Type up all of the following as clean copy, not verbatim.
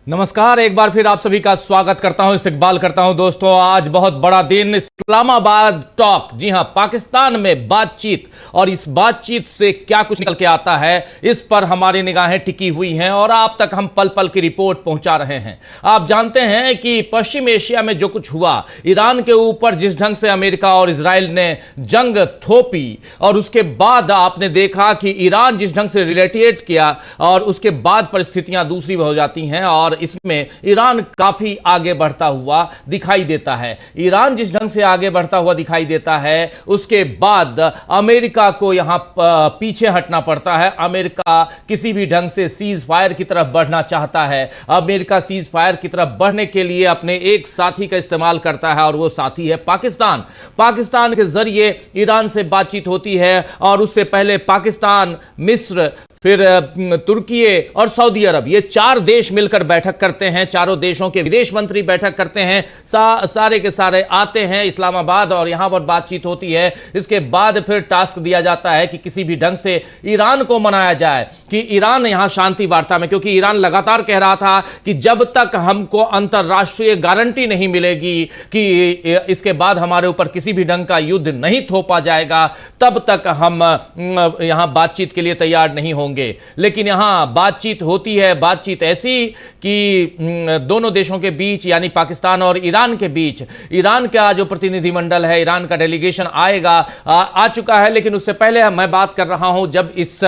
नमस्कार, एक बार फिर आप सभी का स्वागत करता हूं, इस्तकबाल करता हूं। दोस्तों, आज बहुत बड़ा दिन, इस्लामाबाद टॉक। जी हां, पाकिस्तान में बातचीत, और इस बातचीत से क्या कुछ निकल के आता है, इस पर हमारी निगाहें टिकी हुई हैं और आप तक हम पल पल की रिपोर्ट पहुंचा रहे हैं। आप जानते हैं कि पश्चिम एशिया में जो कुछ हुआ, ईरान के ऊपर जिस ढंग से अमेरिका और इजराइल ने जंग थोपी, और उसके बाद आपने देखा कि ईरान जिस ढंग से रिलेटिएट किया, और उसके बाद परिस्थितियां दूसरी हो जाती हैं और इसमें ईरान काफी आगे बढ़ता हुआ दिखाई देता है। ईरान जिस ढंग से आगे बढ़ता हुआ दिखाई देता है, उसके बाद अमेरिका को यहां पीछे हटना पड़ता है। अमेरिका किसी भी ढंग से सीज फायर की तरफ बढ़ना चाहता है। अमेरिका सीज फायर की तरफ बढ़ने के लिए अपने एक साथी का इस्तेमाल करता है, और वो साथी है पाकिस्तान। पाकिस्तान के जरिए ईरान से बातचीत होती है, और उससे पहले पाकिस्तान, मिस्र, फिर तुर्की और सऊदी अरब, ये चार देश मिलकर बैठक करते हैं। चारों देशों के विदेश मंत्री बैठक करते हैं। सारे के सारे आते हैं इस्लामाबाद और यहां पर बातचीत होती है। इसके बाद फिर टास्क दिया जाता है कि किसी भी ढंग से ईरान को मनाया जाए कि ईरान यहां शांति वार्ता में, क्योंकि ईरान लगातार कह रहा था कि जब तक हमको अंतर्राष्ट्रीय गारंटी नहीं मिलेगी कि इसके बाद हमारे ऊपर किसी भी ढंग का युद्ध नहीं थोपा जाएगा, तब तक हम यहां बातचीत के लिए तैयार नहीं होंगे। लेकिन यहां बातचीत होती है, बातचीत ऐसी कि दोनों देशों के बीच, यानी पाकिस्तान और ईरान के बीच, ईरान का जो प्रतिनिधिमंडल है, ईरान का डेलीगेशन आ चुका है। लेकिन उससे पहले मैं बात कर रहा हूं, जब इस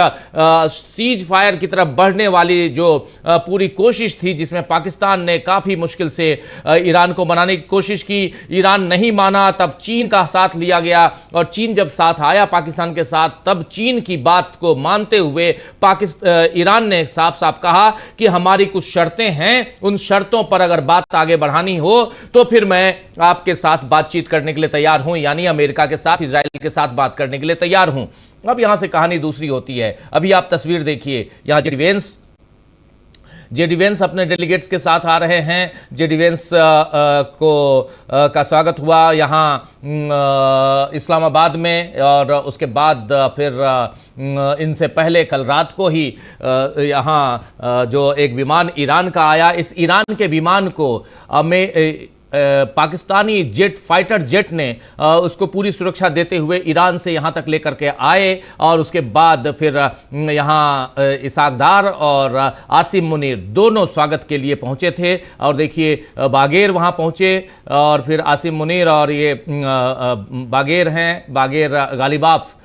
सीज फायर की तरफ बढ़ने वाली जो पूरी कोशिश थी, जिसमें पाकिस्तान ने काफी मुश्किल से ईरान को मनाने की कोशिश की, ईरान नहीं माना, तब चीन का साथ लिया गया, और चीन जब साथ आया पाकिस्तान के साथ, तब चीन की बात को मानते हुए ईरान ने साफ साफ कहा कि हमारी कुछ शर्तें हैं, उन शर्तों पर अगर बात आगे बढ़ानी हो तो फिर मैं आपके साथ बातचीत करने के लिए तैयार हूं, यानी अमेरिका के साथ, इजराइल के साथ बात करने के लिए तैयार हूं। अब यहां से कहानी दूसरी होती है। अभी आप तस्वीर देखिए, यहां जेडी वेंस अपने डेलीगेट्स के साथ आ रहे हैं। जेडी वेंस का स्वागत हुआ यहाँ इस्लामाबाद में, और उसके बाद फिर इनसे पहले कल रात को ही यहाँ जो एक विमान ईरान का आया, इस ईरान के विमान को पाकिस्तानी फाइटर जेट ने उसको पूरी सुरक्षा देते हुए ईरान से यहाँ तक लेकर के आए, और उसके बाद फिर यहाँ इसाक डार और आसिम मुनीर दोनों स्वागत के लिए पहुँचे थे। और देखिए, बागेर वहाँ पहुँचे, और फिर आसिम मुनीर और ये बागेर गालिबाफ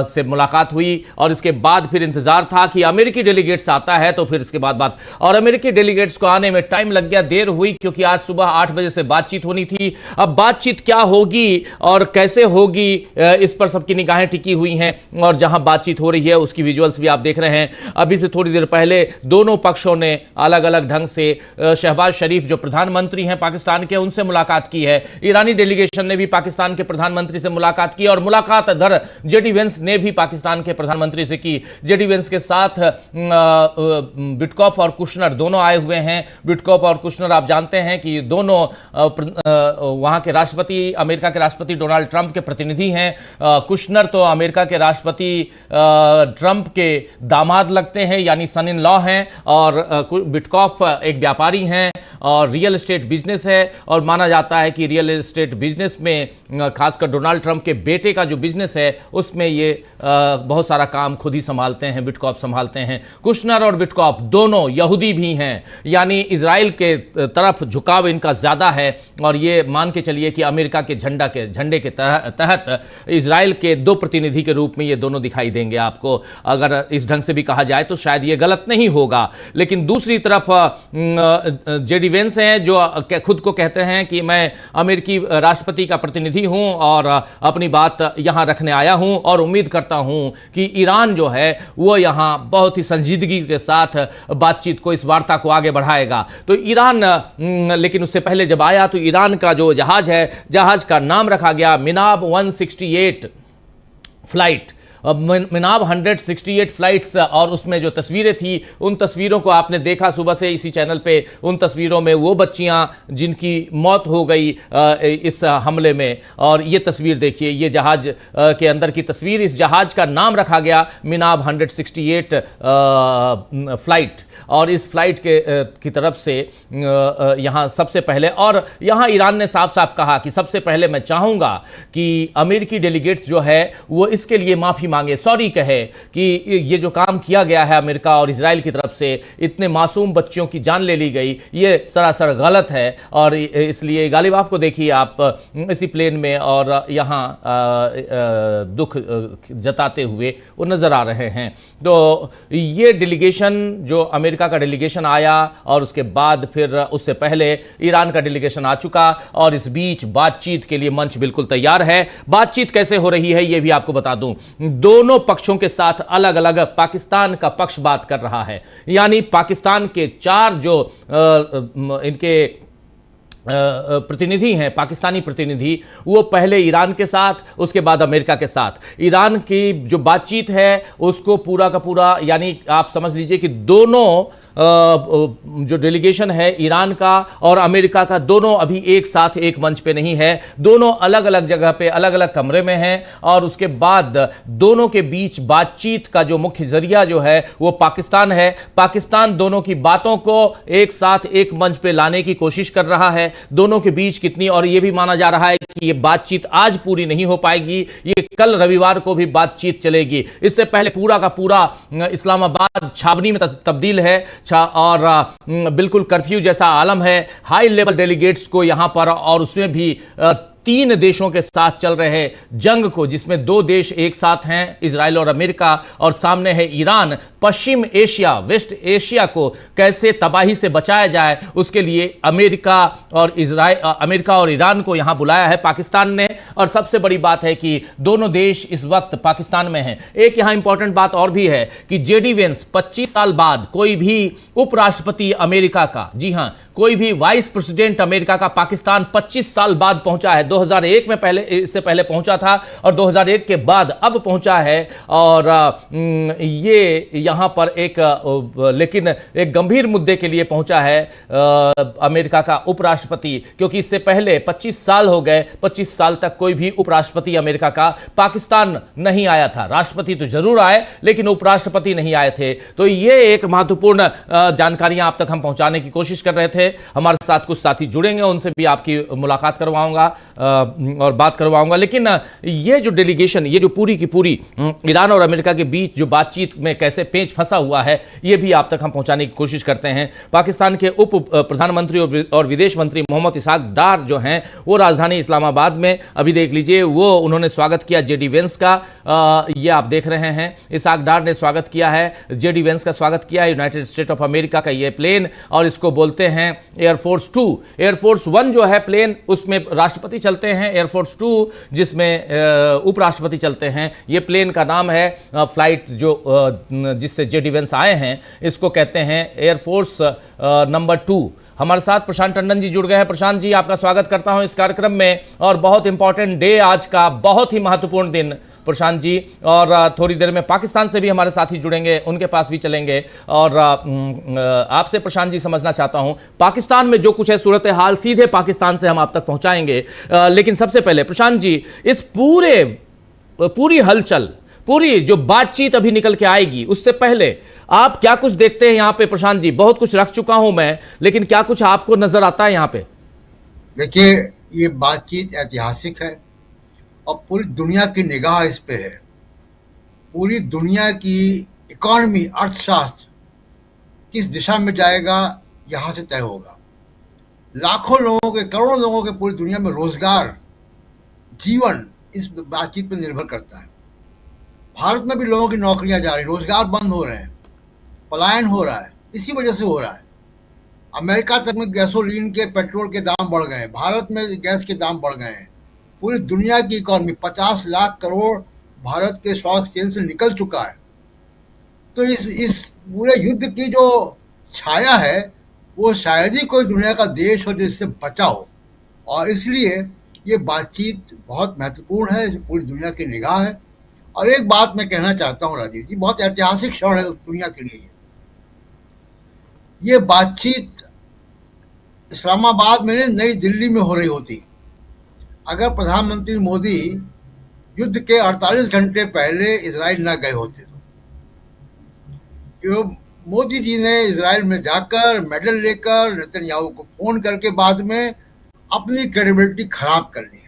से मुलाकात हुई, और इसके बाद फिर इंतजार था कि अमेरिकी डेलीगेट्स आता है तो फिर इसके बाद बात, और अमेरिकी डेलीगेट्स को आने में टाइम लग गया, देर हुई, क्योंकि आज सुबह 8 बजे से बातचीत होनी थी। अब बातचीत क्या होगी और कैसे होगी, इस पर सबकी निगाहें टिकी हुई हैं, और जहां बातचीत हो रही है उसकी विजुअल्स भी आप देख रहे हैं। अभी से थोड़ी देर पहले दोनों पक्षों ने अलग अलग ढंग से शहबाज शरीफ जो प्रधानमंत्री हैं पाकिस्तान के, उनसे मुलाकात की है। ईरानी डेलीगेशन ने भी पाकिस्तान के प्रधानमंत्री से मुलाकात की, और मुलाकात दर जेडी वेंस ने भी पाकिस्तान के प्रधानमंत्री से की। जेडी वेंस के साथ विटकॉफ और कुशनर दोनों आए हुए हैं। विटकॉफ और कुशनर आप जानते हैं कि दोनों वहां के राष्ट्रपति, अमेरिका के राष्ट्रपति डोनाल्ड ट्रंप के प्रतिनिधि हैं। कुशनर तो अमेरिका के राष्ट्रपति ट्रंप के दामाद लगते हैं, यानी सन इन लॉ हैं, और विटकॉफ एक व्यापारी हैं और रियल एस्टेट बिजनेस है, और माना जाता है कि रियल एस्टेट बिजनेस में खासकर डोनाल्ड ट्रंप के बेटे का जो बिजनेस है उसमें ये बहुत सारा काम खुद ही संभालते हैं, विटकॉफ संभालते हैं। कुशनर और विटकॉफ दोनों यहूदी भी हैं, यानी इजराइल के तरफ झुकाव इनका ज्यादा है, और ये मान के चलिए कि अमेरिका के झंडे के तहत इजराइल के दो प्रतिनिधि के रूप में ये दोनों दिखाई देंगे आपको। अगर इस ढंग से भी कहा जाए तो शायद ये गलत नहीं होगा। लेकिन दूसरी तरफ जेडी वेंस हैं जो खुद को कहते हैं कि मैं अमेरिकी राष्ट्रपति का प्रतिनिधि हूं और अपनी बात यहां रखने आया हूं, और उम्मीद करता हूं कि ईरान जो है वो यहां बहुत ही संजीदगी के साथ बातचीत को, इस वार्ता को आगे बढ़ाएगा। तो ईरान, लेकिन उससे पहले जब आया तो ईरान का जो जहाज है, जहाज का नाम रखा गया मिनाब 168 फ्लाइट, मिनाब 168 फ्लाइट्स, और उसमें जो तस्वीरें थी उन तस्वीरों को आपने देखा सुबह से इसी चैनल पे। उन तस्वीरों में वो बच्चियां जिनकी मौत हो गई इस हमले में, और ये तस्वीर देखिए, ये जहाज के अंदर की तस्वीर। इस जहाज का नाम रखा गया मिनाब 168 फ्लाइट, और इस फ्लाइट की तरफ से यहाँ सबसे पहले, और यहाँ ईरान ने साफ साफ कहा कि सबसे पहले मैं चाहूँगा कि अमेरिकी डेलीगेट्स जो है वो इसके लिए माफ़ी मांगे, सॉरी कहे कि ये जो काम किया गया है अमेरिका और इजराइल की तरफ से, इतने मासूम बच्चियों की जान ले ली गई, ये सरासर गलत है। और इसलिए गालिब आपको देखिए आप इसी प्लेन में और यहाँ दुख जताते हुए वो नज़र आ रहे हैं। तो ये डेलीगेशन जो अमेरिका का डेलीगेशन आया, और उसके बाद फिर उससे पहले ईरान का डेलीगेशन आ चुका, और इस बीच बातचीत के लिए मंच बिल्कुल तैयार है। बातचीत कैसे हो रही है ये भी आपको बता दूं। दोनों पक्षों के साथ अलग अलग पाकिस्तान का पक्ष बात कर रहा है, यानी पाकिस्तान के 4 जो इनके प्रतिनिधि हैं, पाकिस्तानी प्रतिनिधि, वो पहले ईरान के साथ, उसके बाद अमेरिका के साथ। ईरान की जो बातचीत है उसको पूरा का पूरा, यानी आप समझ लीजिए कि दोनों जो डेलीगेशन है ईरान का और अमेरिका का, दोनों अभी एक साथ एक मंच पे नहीं है, दोनों अलग अलग जगह पे अलग अलग कमरे में हैं। और उसके बाद दोनों के बीच बातचीत का जो मुख्य जरिया जो है वो पाकिस्तान है। पाकिस्तान दोनों की बातों को एक साथ एक मंच पे लाने की कोशिश कर रहा है। दोनों के बीच कितनी, और ये भी माना जा रहा है कि ये बातचीत आज पूरी नहीं हो पाएगी, ये कल रविवार को भी बातचीत चलेगी। इससे पहले पूरा का पूरा इस्लामाबाद छावनी में तब्दील है, और बिल्कुल कर्फ्यू जैसा आलम है। हाई लेवल डेलीगेट्स को यहां पर, और उसमें भी 3 देशों के साथ चल रहे जंग को, जिसमें 2 देश एक साथ हैं, इजराइल और अमेरिका, और सामने है ईरान। पश्चिम एशिया, वेस्ट एशिया को कैसे तबाही से बचाया जाए, उसके लिए अमेरिका और ईरान को यहां बुलाया है पाकिस्तान ने। और सबसे बड़ी बात है कि दोनों देश इस वक्त पाकिस्तान में हैं। एक यहां इंपॉर्टेंट बात और भी है कि जेडी वेंस 25 साल बाद कोई भी उपराष्ट्रपति अमेरिका का, जी हां, कोई भी वाइस प्रेसिडेंट अमेरिका का पाकिस्तान 25 साल बाद पहुंचा है। 2001 में पहले, इससे पहले पहुंचा था, और 2001 के बाद अब पहुंचा है। और ये यहां पर लेकिन एक गंभीर मुद्दे के लिए पहुंचा है अमेरिका का उपराष्ट्रपति, क्योंकि इससे पहले 25 साल हो गए, 25 साल तक कोई भी उपराष्ट्रपति अमेरिका का पाकिस्तान नहीं आया था। राष्ट्रपति तो जरूर आए, लेकिन उपराष्ट्रपति नहीं आए थे। तो ये एक महत्वपूर्ण जानकारियां आप तक हम पहुंचाने की कोशिश कर रहे थे। हमारे साथ कुछ साथी जुड़ेंगे, उनसे भी आपकी मुलाकात करवाऊंगा और बात करवाऊंगा। लेकिन ये जो डेलीगेशन, ये जो पूरी की पूरी ईरान और अमेरिका के बीच जो बातचीत में कैसे पेंच फंसा हुआ है, ये भी आप तक हम पहुंचाने की कोशिश करते हैं। पाकिस्तान के उप प्रधानमंत्री और विदेश मंत्री मोहम्मद इसहाक डार जो हैं, वो राजधानी इस्लामाबाद में, अभी देख लीजिए, वो उन्होंने स्वागत किया जेडी वेंस का। ये आप देख रहे हैं, इसहाक डार ने स्वागत किया है, जेडी वेंस का स्वागत किया है। यूनाइटेड स्टेट ऑफ अमेरिका का ये प्लेन, और इसको बोलते हैं एयरफोर्स 2। एयरफोर्स 1 जो है प्लेन, उसमें राष्ट्रपति चलते हैं। एयरफोर्स 2 जिसमें उपराष्ट्रपति चलते हैं। ये प्लेन का नाम है, फ्लाइट जो जिससे जेडी वेंस आए हैं, इसको कहते हैं एयरफोर्स नंबर 2। हमारे साथ प्रशांत टंडन जी जुड़ गए हैं। प्रशांत जी, आपका स्वागत करता हूं इस कार्यक्रम में, और बहुत इंपॉर्टेंट डे आज का, बहुत ही महत्वपूर्ण दिन प्रशांत जी। और थोड़ी देर में पाकिस्तान से भी हमारे साथी जुड़ेंगे, उनके पास भी चलेंगे। और आपसे प्रशांत जी समझना चाहता हूं, पाकिस्तान में जो कुछ है सूरत हाल, सीधे पाकिस्तान से हम आप तक पहुंचाएंगे। लेकिन सबसे पहले प्रशांत जी, इस पूरी हलचल, पूरी जो बातचीत अभी निकल के आएगी, उससे पहले आप क्या कुछ देखते हैं यहाँ पे? प्रशांत जी, बहुत कुछ रख चुका हूं मैं, लेकिन क्या कुछ आपको नजर आता है यहाँ पे? देखिए, ये बातचीत ऐतिहासिक है और पूरी दुनिया की निगाह इस पे है। पूरी दुनिया की इकॉनमी, अर्थशास्त्र किस दिशा में जाएगा, यहाँ से तय होगा। लाखों लोगों के, करोड़ों लोगों के पूरी दुनिया में रोजगार, जीवन इस बातचीत पर निर्भर करता है। भारत में भी लोगों की नौकरियां जा रही, रोजगार बंद हो रहे हैं, पलायन हो रहा है, इसी वजह से हो रहा है। अमेरिका तक में गैसोलीन के, पेट्रोल के दाम बढ़ गए हैं, भारत में गैस के दाम बढ़ गए हैं। पूरी दुनिया की इकॉनमी 50 लाख करोड़ भारत के स्टॉक एक्सचेंज से निकल चुका है। तो इस पूरे युद्ध की जो छाया है, वो शायद ही कोई दुनिया का देश हो जो इससे बचा हो, और इसलिए ये बातचीत बहुत महत्वपूर्ण है, पूरी दुनिया की निगाह है। और एक बात मैं कहना चाहता हूँ राजीव जी, बहुत ऐतिहासिक क्षण है दुनिया के लिए। ये बातचीत इस्लामाबाद में नहीं, नई दिल्ली में हो रही होती, अगर प्रधानमंत्री मोदी युद्ध के 48 घंटे पहले इजराइल न गए होते तो मोदी जी ने इजराइल में जाकर मेडल लेकर नेतन्याहू को फोन करके बाद में अपनी क्रेडिबिलिटी खराब कर ली,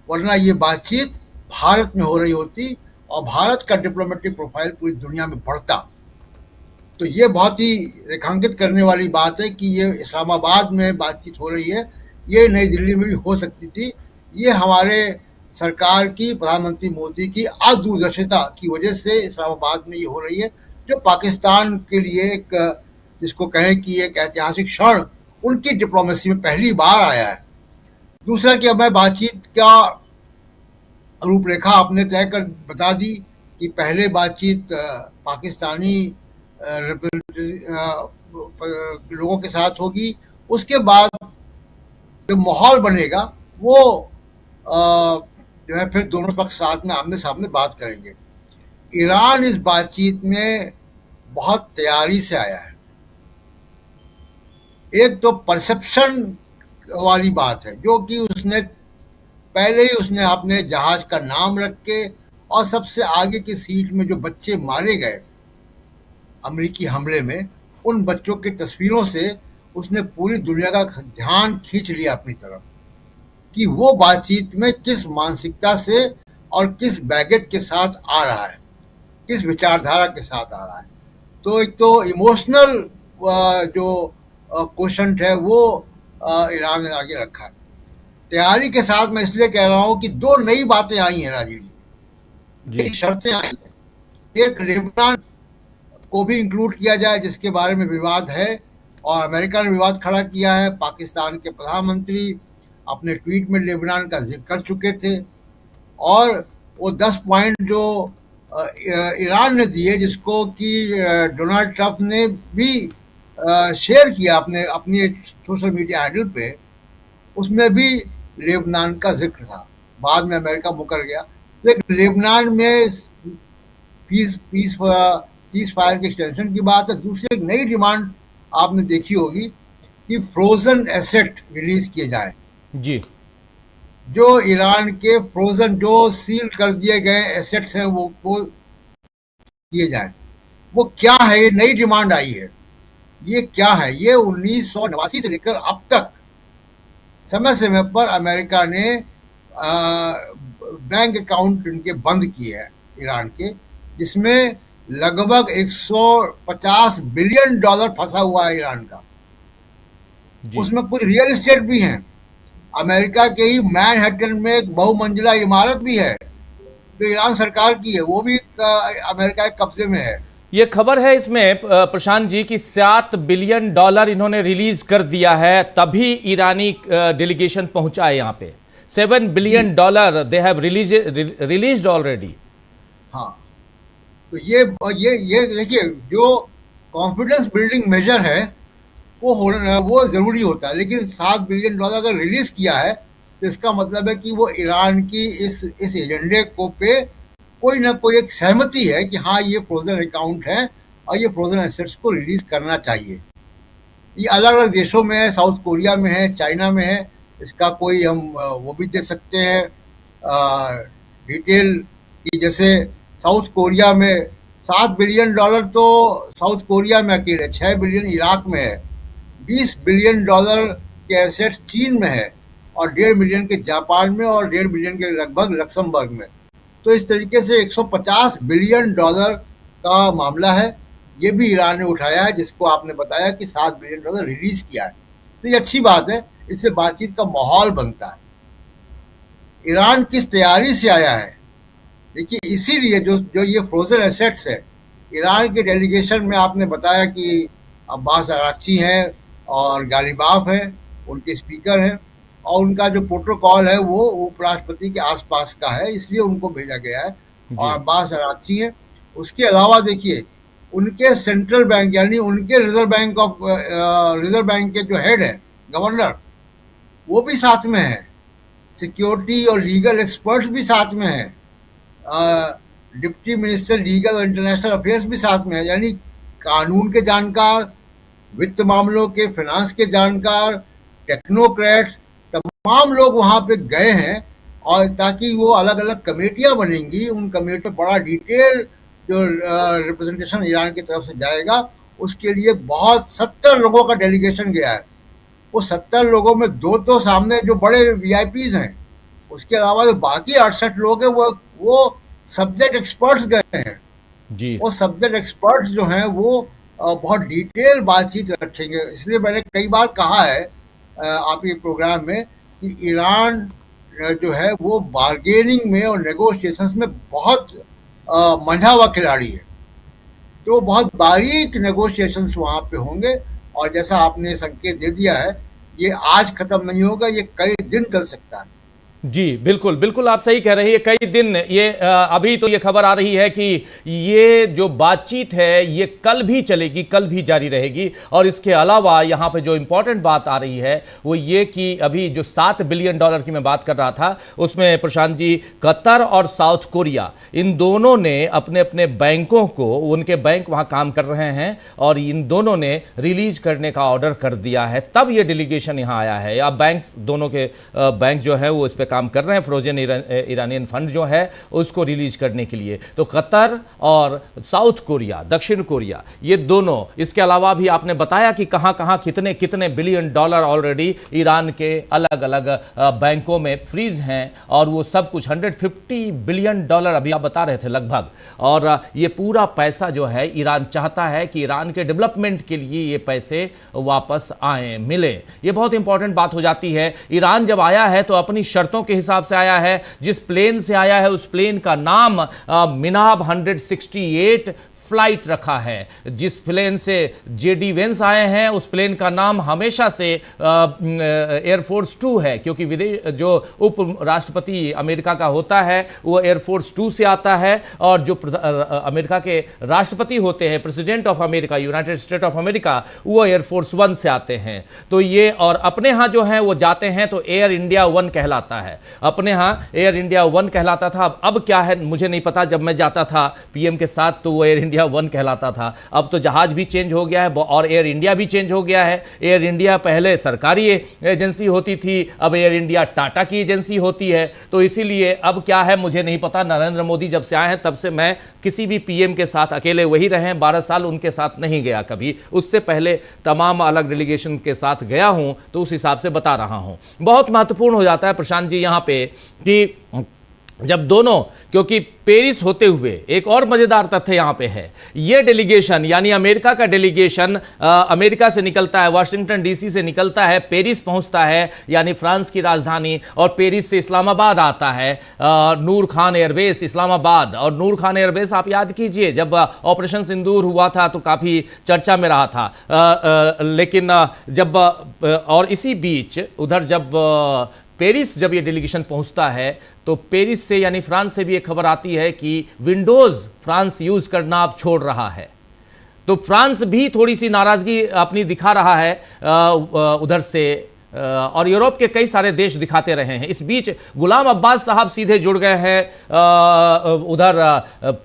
वरना ये बातचीत भारत में हो रही होती और भारत का डिप्लोमेटिक प्रोफाइल पूरी दुनिया में बढ़ता। तो ये बहुत ही रेखांकित करने वाली बात है कि ये इस्लामाबाद में बातचीत हो रही है, ये नई दिल्ली में भी हो सकती थी। ये हमारे सरकार की, प्रधानमंत्री मोदी की अदूरदर्शिता की वजह से इस्लामाबाद में ये हो रही है, जो पाकिस्तान के लिए एक, जिसको कहें कि एक ऐतिहासिक क्षण उनकी डिप्लोमेसी में पहली बार आया है। दूसरा कि अब मैं बातचीत का रूपरेखा आपने तय कर बता दी कि पहले बातचीत पाकिस्तानी लोगों के साथ होगी, उसके बाद जो माहौल बनेगा वो जो है फिर दोनों पक्ष साथ में आमने सामने बात करेंगे। ईरान इस बातचीत में बहुत तैयारी से आया है। एक तो परसेप्शन वाली बात है, जो कि उसने पहले ही उसने अपने जहाज का नाम रख के और सबसे आगे की सीट में जो बच्चे मारे गए अमेरिकी हमले में, उन बच्चों की तस्वीरों से उसने पूरी दुनिया का ध्यान खींच लिया अपनी तरफ, कि वो बातचीत में किस मानसिकता से और किस बैगेज के साथ आ रहा है, किस विचारधारा के साथ आ रहा है। तो एक तो इमोशनल जो क्वेश्चन है वो ईरान ने आगे रखा है। तैयारी के साथ मैं इसलिए कह रहा हूँ कि दो नई बातें आई हैं राजीव जी, शर्तें आई हैं। एक, लेबनान को भी इंक्लूड किया जाए, जिसके बारे में विवाद है और अमेरिका ने विवाद खड़ा किया है। पाकिस्तान के प्रधानमंत्री अपने ट्वीट में लेबनान का जिक्र कर चुके थे, और वो 10 पॉइंट जो ईरान ने दिए, जिसको कि डोनाल्ड ट्रंप ने भी शेयर किया अपने सोशल मीडिया हैंडल पे, उसमें भी लेबनान का जिक्र था। बाद में अमेरिका मुकर गया। तो लेबनान में सीज फायर के एक्सटेंशन की बात है। दूसरी एक नई डिमांड आपने देखी होगी कि फ्रोजन एसेट रिलीज किए जाए जी, जो ईरान के फ्रोजन, जो सील कर दिए गए एसेट्स हैं वो किए जाए। वो क्या है? ये नई डिमांड आई है। ये क्या है? ये 1989 से लेकर अब तक समय समय पर अमेरिका ने बैंक अकाउंट इनके बंद किए हैं ईरान के, जिसमें लगभग 150 बिलियन डॉलर फंसा हुआ है ईरान का। उसमें कुछ रियल एस्टेट भी हैं। अमेरिका के ही मैनहट्टन में एक बहुमंजिला इमारत भी है जो ईरान सरकार की है, वो भी अमेरिका के कब्जे में है। ये खबर है इसमें प्रशांत जी कि 7 बिलियन डॉलर इन्होंने रिलीज कर दिया है, तभी ईरानी डेलीगेशन पहुंचा है यहाँ पे। 7 billion dollar they have released already. हाँ, तो ये देखिए, जो कॉन्फिडेंस बिल्डिंग मेजर है वो जरूरी होता है, लेकिन 7 बिलियन डॉलर अगर रिलीज किया है तो इसका मतलब है कि वो ईरान की इस एजेंडे को पे कोई ना कोई एक सहमति है कि हाँ, ये फ्रोजन अकाउंट है और ये फ्रोजन एसेट्स को रिलीज करना चाहिए। ये अलग अलग देशों में है, साउथ कोरिया में है, चाइना में है। इसका कोई हम वो भी दे सकते हैं डिटेल कि जैसे साउथ कोरिया में 7 बिलियन डॉलर तो साउथ कोरिया में अकेले, 6 बिलियन इराक में है, 20 बिलियन डॉलर के एसेट्स चीन में है, और 1.5 बिलियन के जापान में, और 1.5 बिलियन के लगभग लक्समबर्ग में। तो इस तरीके से 150 बिलियन डॉलर का मामला है। ये भी ईरान ने उठाया है, जिसको आपने बताया कि 7 बिलियन डॉलर रिलीज किया है। तो ये अच्छी बात है, इससे बातचीत का माहौल बनता है। ईरान किस तैयारी से आया है देखिए, इसीलिए जो ये फ्रोजन एसेट्स है, ईरान के डेलीगेशन में आपने बताया कि अब्बास अराक्ची हैं और गालिबाफ हैं, उनके स्पीकर हैं, और उनका जो प्रोटोकॉल है वो उपराष्ट्रपति के आसपास का है, इसलिए उनको भेजा गया है, और अब्बास अराक्ची हैं। उसके अलावा देखिए, उनके सेंट्रल बैंक यानी उनके रिजर्व बैंक के जो हेड है, गवर्नर, वो भी साथ में है। सिक्योरिटी और लीगल एक्सपर्ट्स भी साथ में हैं। डिप्टी मिनिस्टर लीगल और इंटरनेशनल अफेयर्स भी साथ में है, यानी कानून के जानकार, वित्त मामलों के, फाइनेंस के जानकार, टेक्नोक्रेट्स, तमाम लोग वहाँ पे गए हैं। और ताकि वो अलग अलग कमेटियाँ बनेंगी, उन कमेटियों में बड़ा डिटेल जो रिप्रेजेंटेशन ईरान की तरफ से जाएगा, उसके लिए बहुत 70 लोगों का डेलीगेशन गया है। वो 70 लोगों में दो सामने जो बड़े वीआईपीज हैं, उसके अलावा जो बाकी 68 लोग हैं वो सब्जेक्ट एक्सपर्ट्स गए हैं। जी वो सब्जेक्ट एक्सपर्ट्स जो हैं वो बहुत डिटेल बातचीत रखेंगे। इसलिए मैंने कई बार कहा है आपके प्रोग्राम में कि ईरान जो है वो बार्गेनिंग में और नेगोशिएशंस में बहुत मंझा हुआ खिलाड़ी है। तो बहुत बारीक नेगोशिएशंस वहाँ पे होंगे, और जैसा आपने संकेत दे दिया है, ये आज खत्म नहीं होगा, ये कई दिन चल सकता है। जी बिल्कुल बिल्कुल, आप सही कह रहे हैं। कई दिन ये अभी तो ये खबर आ रही है कि ये जो बातचीत है ये कल भी चलेगी, कल भी जारी रहेगी। और इसके अलावा यहाँ पे जो इंपॉर्टेंट बात आ रही है वो ये कि अभी जो $7 बिलियन की मैं बात कर रहा था, उसमें प्रशांत जी, कतर और साउथ कोरिया, इन दोनों ने अपने अपने बैंकों को, उनके बैंक वहाँ काम कर रहे हैं, और इन दोनों ने रिलीज करने का ऑर्डर कर दिया है। तब ये डेलीगेशन यहाँ आया है। अब बैंक, दोनों के बैंक जो है वो इस पर काम कर रहे हैं, फ्रोजन इरानियन फंड जो है उसको रिलीज करने के लिए। तो कतर और साउथ कोरिया, दक्षिण कोरिया, ये दोनों, इसके अलावा भी आपने बताया कि कहां कहां कितने कितने $1 बिलियन ऑलरेडी ईरान के अलग अलग बैंकों में फ्रीज हैं, और वो सब कुछ $150 बिलियन अभी आप बता रहे थे लगभग। और ये पूरा पैसा जो है ईरान चाहता है कि ईरान के डेवलपमेंट के लिए ये पैसे वापस आए, मिले। ये बहुत इंपॉर्टेंट बात हो जाती है। ईरान जब आया है तो अपनी शर्तों के हिसाब से आया है। जिस प्लेन से आया है उस प्लेन का नाम मिनाब 168 फ्लाइट रखा है। जिस प्लेन से जेडी वेंस आए हैं उस प्लेन का नाम हमेशा से एयरफोर्स 2 है, क्योंकि विदेश जो उप राष्ट्रपति अमेरिका का होता है वो एयरफोर्स 2 से आता है, और जो अमेरिका के राष्ट्रपति होते हैं, president of America, United state of America, वो एयरफोर्स 1 से आते हैं। तो ये, और अपने यहाँ जो है वो जाते हैं तो एयर इंडिया 1 कहलाता है। अपने यहाँ एयर इंडिया 1 कहलाता था। अब क्या है मुझे नहीं पता, जब मैं जाता था पीएम के साथ तो वो एयर इंडिया 1 कहलाता था। अब तो जहाज भी चेंज हो गया है और एयर इंडिया भी चेंज हो गया है। एयर इंडिया पहले सरकारी एजेंसी होती थी, अब एयर इंडिया टाटा की एजेंसी होती है। तो इसीलिए अब क्या है मुझे नहीं पता। नरेंद्र मोदी जब से आए हैं तब से मैं किसी भी पीएम के साथ, अकेले वही रहे हैं 12 साल, उनके साथ नहीं गया कभी। उससे पहले तमाम अलग डेलीगेशन के साथ गया हूं, तो उस हिसाब से बता रहा हूं। बहुत महत्वपूर्ण हो जाता है प्रशांत जी यहाँ पे कि जब दोनों, क्योंकि पेरिस होते हुए एक और मजेदार तथ्य यहां पे है, ये डेलीगेशन यानी अमेरिका का डेलीगेशन अमेरिका से निकलता है, वाशिंगटन डीसी से निकलता है, पेरिस पहुंचता है यानी फ्रांस की राजधानी, और पेरिस से इस्लामाबाद आता है, नूर खान एयरबेस इस्लामाबाद। और नूर खान एयरबेस आप याद कीजिए जब ऑपरेशन सिंदूर हुआ था तो काफी चर्चा में रहा था। लेकिन जब और इसी बीच उधर जब पेरिस जब ये डेलीगेशन पहुंचता है तो पेरिस से यानी फ्रांस से भी एक खबर आती है कि विंडोज फ्रांस यूज करना अब छोड़ रहा है। तो फ्रांस भी थोड़ी सी नाराजगी अपनी दिखा रहा है उधर से, और यूरोप के कई सारे देश दिखाते रहे हैं। इस बीच गुलाम अब्बास साहब सीधे जुड़ गए हैं, उधर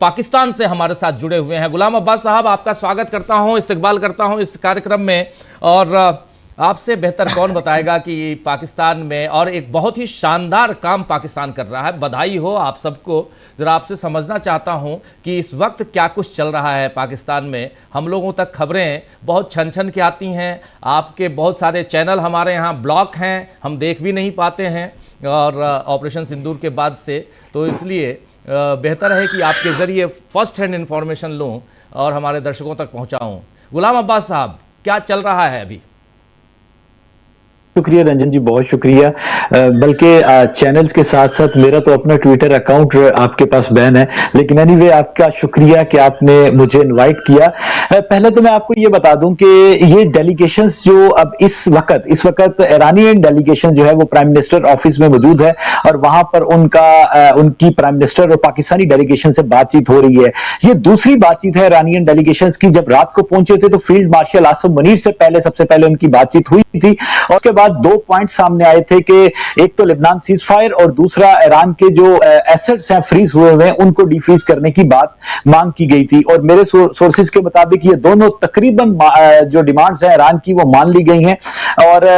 पाकिस्तान से हमारे साथ जुड़े हुए हैं। गुलाम अब्बास साहब, आपका स्वागत करता हूं, इस्तकबाल करता हूं इस कार्यक्रम में। और आपसे बेहतर कौन बताएगा कि पाकिस्तान में, और एक बहुत ही शानदार काम पाकिस्तान कर रहा है, बधाई हो आप सबको। ज़रा आपसे समझना चाहता हूं कि इस वक्त क्या कुछ चल रहा है पाकिस्तान में। हम लोगों तक खबरें बहुत छन छन के आती हैं, आपके बहुत सारे चैनल हमारे यहाँ ब्लॉक हैं, हम देख भी नहीं पाते हैं, और ऑपरेशन सिंदूर के बाद से, तो इसलिए बेहतर है कि आपके ज़रिए फर्स्ट हैंड इन्फॉर्मेशन लूँ और हमारे दर्शकों तक पहुँचाऊँ। गुलाम अब्बास साहब, क्या चल रहा है अभी? शुक्रिया रंजन जी, बहुत शुक्रिया। बल्कि चैनल्स के साथ साथ मेरा तो अपना ट्विटर अकाउंट आपके पास बैन है, लेकिन एनीवे आपका शुक्रिया कि आपने मुझे इनवाइट किया। पहले तो मैं आपको ये बता दूं कि ये डेलीगेशंस जो अब इस वक्त ईरानियन डेलीगेशन जो है वो प्राइम मिनिस्टर ऑफिस में मौजूद है, और वहां पर उनकी प्राइम मिनिस्टर और पाकिस्तानी डेलीगेशन से बातचीत हो रही है। ये दूसरी बातचीत है ईरानियन डेलीगेशन की। जब रात को पहुंचे थे तो फील्ड मार्शल आसिम मुनीर से सबसे पहले उनकी बातचीत हुई थी, और उसके बाद दो पॉइंट सामने आए थे कि एक तो लेबनान सीज फायर और दूसरा ईरान के जो एसेट्स हैं फ्रीज हुए हुए हैं उनको डिफ्रीज करने की बात मांग की गई थी। और मेरे सोर्सेज के मुताबिक ये दोनों तकरीबन जो डिमांड्स हैं ईरान की वो मान ली गई हैं। और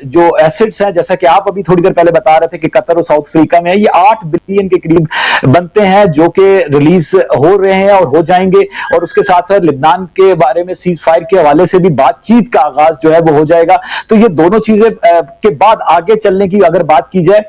जो एसेट्स हैं, जैसा कि आप अभी थोड़ी देर पहले बता रहे थे कि कतर और साउथ अफ्रीका में है, ये 8 बिलियन के करीब बनते हैं जो कि रिलीज हो रहे हैं और हो जाएंगे। और उसके साथ साथ लिबनान के बारे में सीज फायर के हवाले से भी बातचीत का आगाज जो है वो हो जाएगा। तो ये दोनों चीजें के बाद आगे चलने की अगर बात की जाए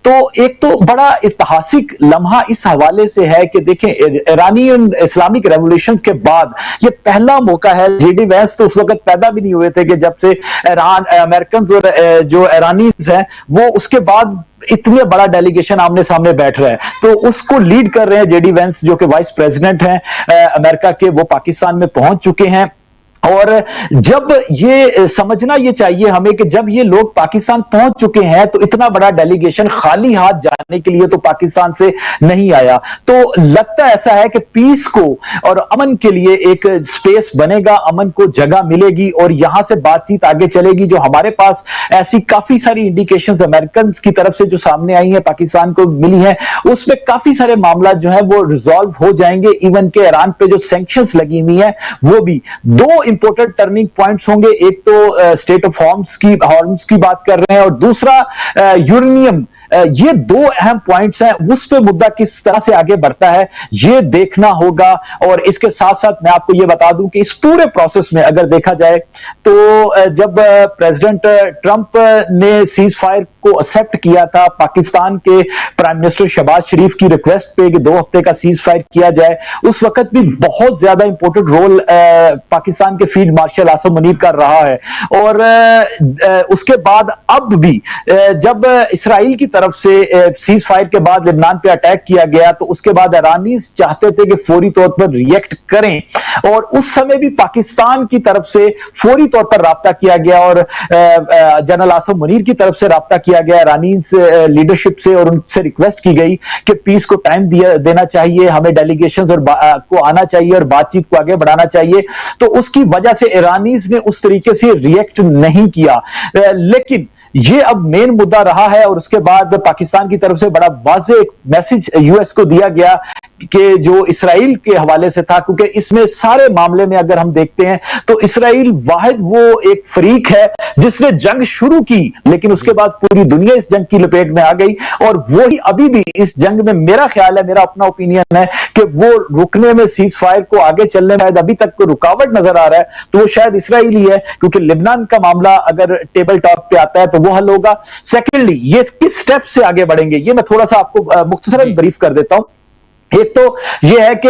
तो एक तो बड़ा ऐतिहासिक लम्हा इस हवाले से है कि देखें, ईरानियन इस्लामिक रेवोल्यूशन के बाद ये पहला मौका है। जेडी वैंस तो उस वक्त पैदा भी नहीं हुए थे कि जब से ईरान अमेरिकन और जो ईरानीज हैं वो उसके बाद इतने बड़ा डेलीगेशन आमने सामने बैठ रहा है। तो उसको लीड कर रहे हैं जेडी वैंस जो कि वाइस प्रेसिडेंट हैं अमेरिका के, वो पाकिस्तान में पहुंच चुके हैं। और जब ये समझना ये चाहिए हमें कि जब ये लोग पाकिस्तान पहुंच चुके हैं तो इतना बड़ा डेलीगेशन खाली हाथ जाने के लिए तो पाकिस्तान से नहीं आया। तो लगता ऐसा है कि पीस को और अमन के लिए एक स्पेस बनेगा, अमन को जगह मिलेगी और यहां से बातचीत आगे चलेगी। जो हमारे पास ऐसी काफी सारी इंडिकेशंस अमेरिकन की तरफ से जो सामने आई है, पाकिस्तान को मिली है, उसमें काफी सारे मामला जो है वो रिजॉल्व हो जाएंगे। इवन के ईरान पे जो सैंक्शंस लगी हुई है वो भी दो इंपोर्टेंट टर्निंग पॉइंट्स होंगे। एक तो स्टेट ऑफ हॉर्म्स की बात कर रहे हैं और दूसरा यूरेनियम। ये दो अहम पॉइंट्स हैं, उस पे मुद्दा किस तरह से आगे बढ़ता है ये देखना होगा। और इसके साथ साथ मैं आपको ये बता दूं कि इस पूरे प्रोसेस में अगर देखा जाए तो जब प्रेसिडेंट ट्रंप ने सीज फायर को एक्सेप्ट किया था पाकिस्तान के प्राइम मिनिस्टर शहबाज शरीफ की रिक्वेस्ट पे कि 2 हफ्ते का सीज फायर किया जाए, उस वक्त भी बहुत ज्यादा इंपॉर्टेंट रोल पाकिस्तान के फील्ड मार्शल आसिम मुनीर कर रहा है। और उसके बाद अब भी जब इसराइल की तरफ से सीज फायर के बाद लेबनान पे अटैक किया गया तो उसके बाद ईरानीज चाहते थे कि फौरी तौर पर रिएक्ट करें और उस समय भी पाकिस्तान की तरफ से फौरी तौर पर राब्ता किया गया और जनरल आसिम मुनीर की तरफ से राब्ता किया गया ईरानीज लीडरशिप से और उनसे रिक्वेस्ट की गई कि पीस को टाइम देना चाहिए, हमें डेलीगेशंस और को आना चाहिए और बातचीत को आगे बढ़ाना चाहिए। तो उसकी वजह से ईरानीज ने उस तरीके से रिएक्ट नहीं किया। लेकिन ये अब मेन मुद्दा रहा है और उसके बाद पाकिस्तान की तरफ से बड़ा वाज़ेह मैसेज यूएस को दिया गया कि जो इसराइल के हवाले से था, क्योंकि इसमें सारे मामले में अगर हम देखते हैं तो इसराइल वाहिद वो एक फरीक है जिसने जंग शुरू की लेकिन उसके बाद पूरी दुनिया इस जंग की लपेट में आ गई और वो ही अभी भी इस जंग में, मेरा ख्याल है, मेरा अपना ओपिनियन है कि वो रुकने में, सीज फायर को आगे चलने में अभी तक कोई रुकावट नजर आ रहा है तो वो शायद इसराइल ही है, क्योंकि लिबनान का मामला अगर टेबल टॉप पे आता है तो वो हल होगा। सेकेंडली, ये किस स्टेप से आगे बढ़ेंगे ये मैं थोड़ा सा आपको मुख्तसरन ब्रीफ कर देता हूं। एक तो यह है कि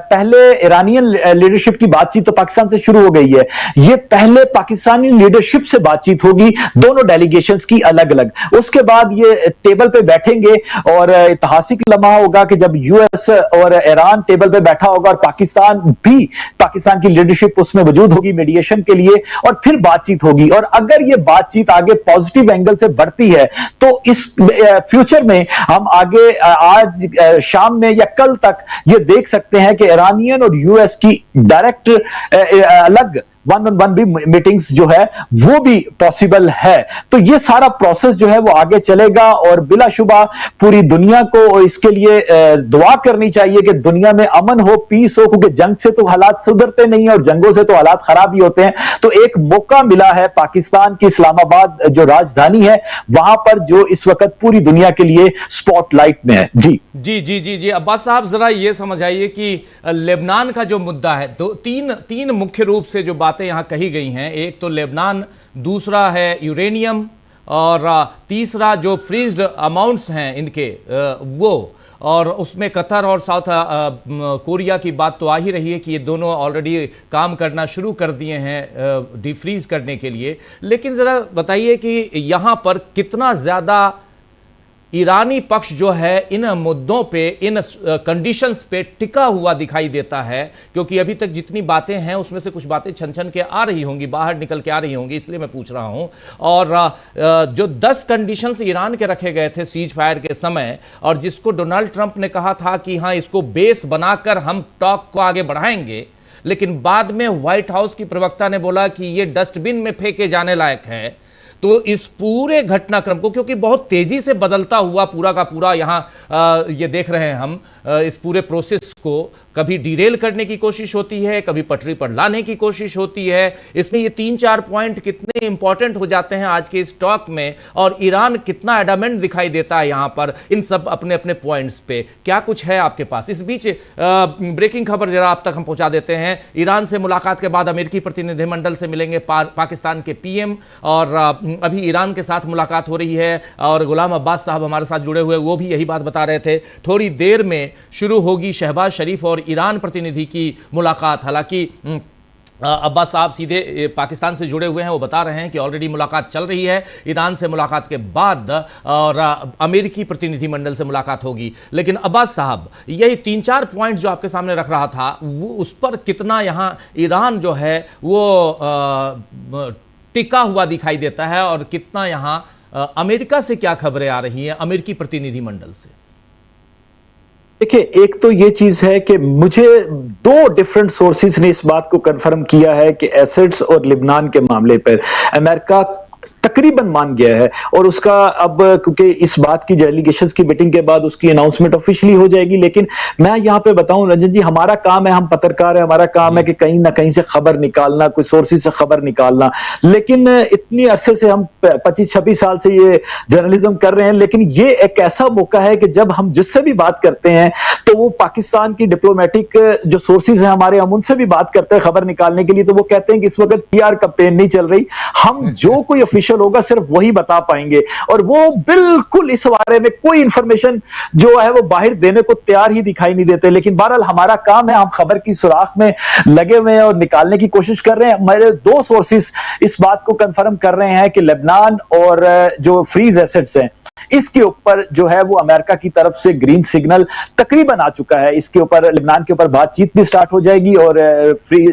पहले ईरानियन लीडरशिप की बातचीत तो पाकिस्तान से शुरू हो गई है, ये पहले पाकिस्तानी लीडरशिप से बातचीत होगी, दोनों डेलीगेशंस की अलग अलग। उसके बाद ये टेबल पे बैठेंगे और ऐतिहासिक लम्हा होगा कि जब यूएस और ईरान टेबल पे बैठा होगा और पाकिस्तान की लीडरशिप उसमें मौजूद होगी मीडिएशन के लिए और फिर बातचीत होगी। और अगर ये बातचीत आगे पॉजिटिव एंगल से बढ़ती है तो इस फ्यूचर में हम आगे आज शाम में या कल तक ये देख सकते हैं कि ईरानियन और यूएस की डायरेक्ट अलग 1-on-1 भी मीटिंग्स जो है वो भी पॉसिबल है। तो ये सारा प्रोसेस जो है वो आगे चलेगा और बिलाशुबा पूरी दुनिया को इसके लिए दुआ करनी चाहिए कि दुनिया में अमन हो, पीस हो, क्योंकि जंग से तो हालात सुधरते नहीं और जंगों से तो हालात खराब ही होते हैं। तो एक मौका मिला है पाकिस्तान की इस्लामाबाद जो राजधानी है वहां पर, जो इस वक्त पूरी दुनिया के लिए स्पॉटलाइट में है। जी जी जी जी जी अब्बास साहब, जरा ये समझाइए कि लेबनान का जो मुद्दा है, तीन मुख्य रूप से जो बातें यहां कही गई हैं, एक तो लेबनान, दूसरा है यूरेनियम और तीसरा जो फ्रीज्ड अमाउंट्स हैं इनके वो, और उसमें कतर और साउथ कोरिया की बात तो आ ही रही है कि ये दोनों ऑलरेडी काम करना शुरू कर दिए हैं डिफ्रीज करने के लिए। लेकिन ज़रा बताइए कि यहाँ पर कितना ज़्यादा ईरानी पक्ष जो है इन मुद्दों पे, इन कंडीशंस पे टिका हुआ दिखाई देता है, क्योंकि अभी तक जितनी बातें हैं उसमें से कुछ बातें छन छन के आ रही होंगी, बाहर निकल के आ रही होंगी, इसलिए मैं पूछ रहा हूं। और जो 10 कंडीशंस ईरान के रखे गए थे सीज फायर के समय और जिसको डोनाल्ड ट्रंप ने कहा था कि हाँ इसको बेस बनाकर हम टॉक को आगे बढ़ाएंगे, लेकिन बाद में व्हाइट हाउस की प्रवक्ता ने बोला कि ये डस्टबिन में फेंके जाने लायक है। तो इस पूरे घटनाक्रम को, क्योंकि बहुत तेजी से बदलता हुआ पूरा का पूरा यहाँ ये देख रहे हैं हम, इस पूरे प्रोसेस को कभी डिरेल करने की कोशिश होती है, कभी पटरी पर लाने की कोशिश होती है। इसमें ये 3-4 पॉइंट कितने इंपॉर्टेंट हो जाते हैं आज के इस टॉक में, और ईरान कितना एडामेंट दिखाई देता है यहां पर इन सब अपने अपने पॉइंट्स पे। क्या कुछ है आपके पास? इस बीच ब्रेकिंग खबर जरा आप तक हम पहुंचा देते हैं। ईरान से मुलाकात के बाद अमेरिकी प्रतिनिधिमंडल से मिलेंगे पाकिस्तान के पीएम, और अभी ईरान के साथ मुलाकात हो रही है, और गुलाम अब्बास साहब हमारे साथ जुड़े हुए, वो भी यही बात बता रहे थे। थोड़ी देर में शुरू होगी शहबाज शरीफ और ईरान प्रतिनिधि की मुलाकात। हालांकि अब्बास साहब सीधे पाकिस्तान से जुड़े हुए हैं, वो बता रहे हैं कि ऑलरेडी मुलाकात चल रही है ईरान से मुलाकात के बाद, और अमेरिकी प्रतिनिधिमंडल से मुलाकात होगी। लेकिन अब्बास साहब, यही 3-4 पॉइंट जो आपके सामने रख रहा था, वो उस पर कितना यहाँ ईरान जो है वो टिका हुआ दिखाई देता है, और कितना यहाँ अमेरिका से क्या खबरें आ रही हैं अमेरिकी प्रतिनिधिमंडल से? देखिए, एक तो ये चीज है कि मुझे 2 डिफरेंट सोर्सेज ने इस बात को कंफर्म किया है कि एसेट्स और लिबनान के मामले पर अमेरिका तकरीबन मान गया है, और उसका अब क्योंकि इस बात की डेलीगेशंस की मीटिंग के बाद उसकी अनाउंसमेंट ऑफिशियली हो जाएगी। लेकिन मैं यहां पे बताऊं रंजन जी, हमारा काम है, हम पत्रकार है, हमारा काम है कि कहीं ना कहीं से खबर निकालना, कोई सोर्सेज से खबर निकालना। लेकिन इतनी अरसे से हम 25-26 साल से ये जर्नलिज्म कर रहे हैं, लेकिन ये एक ऐसा मौका है कि जब हम जिससे भी बात करते हैं तो वो पाकिस्तान की डिप्लोमेटिक जो सोर्सेज हैं हमारे, हम उनसे भी बात करते हैं खबर निकालने के लिए, तो वो कहते हैं कि इस वक्त पीआर कैंपेन नहीं चल रही, हम जो कोई ऑफिशियल होगा सिर्फ वही बता पाएंगे, और वो बिल्कुल इस बारे में कोई इंफॉर्मेशन जो है वो बाहर देने को तैयार ही दिखाई नहीं देते। लेकिन बहरहाल हमारा काम है, हम खबर की सुराख में लगे हुए हैं और निकालने की कोशिश कर रहे हैं। मेरे 2 सोर्सेज इस बात को कंफर्म कर रहे हैं कि लेबनान और जो फ्रीज एसेट्स हैं, इसके ऊपर जो है वो अमेरिका की तरफ से ग्रीन सिग्नल तकरीबन आ चुका है। इसके ऊपर लेबनान के ऊपर बातचीत भी स्टार्ट हो जाएगी, और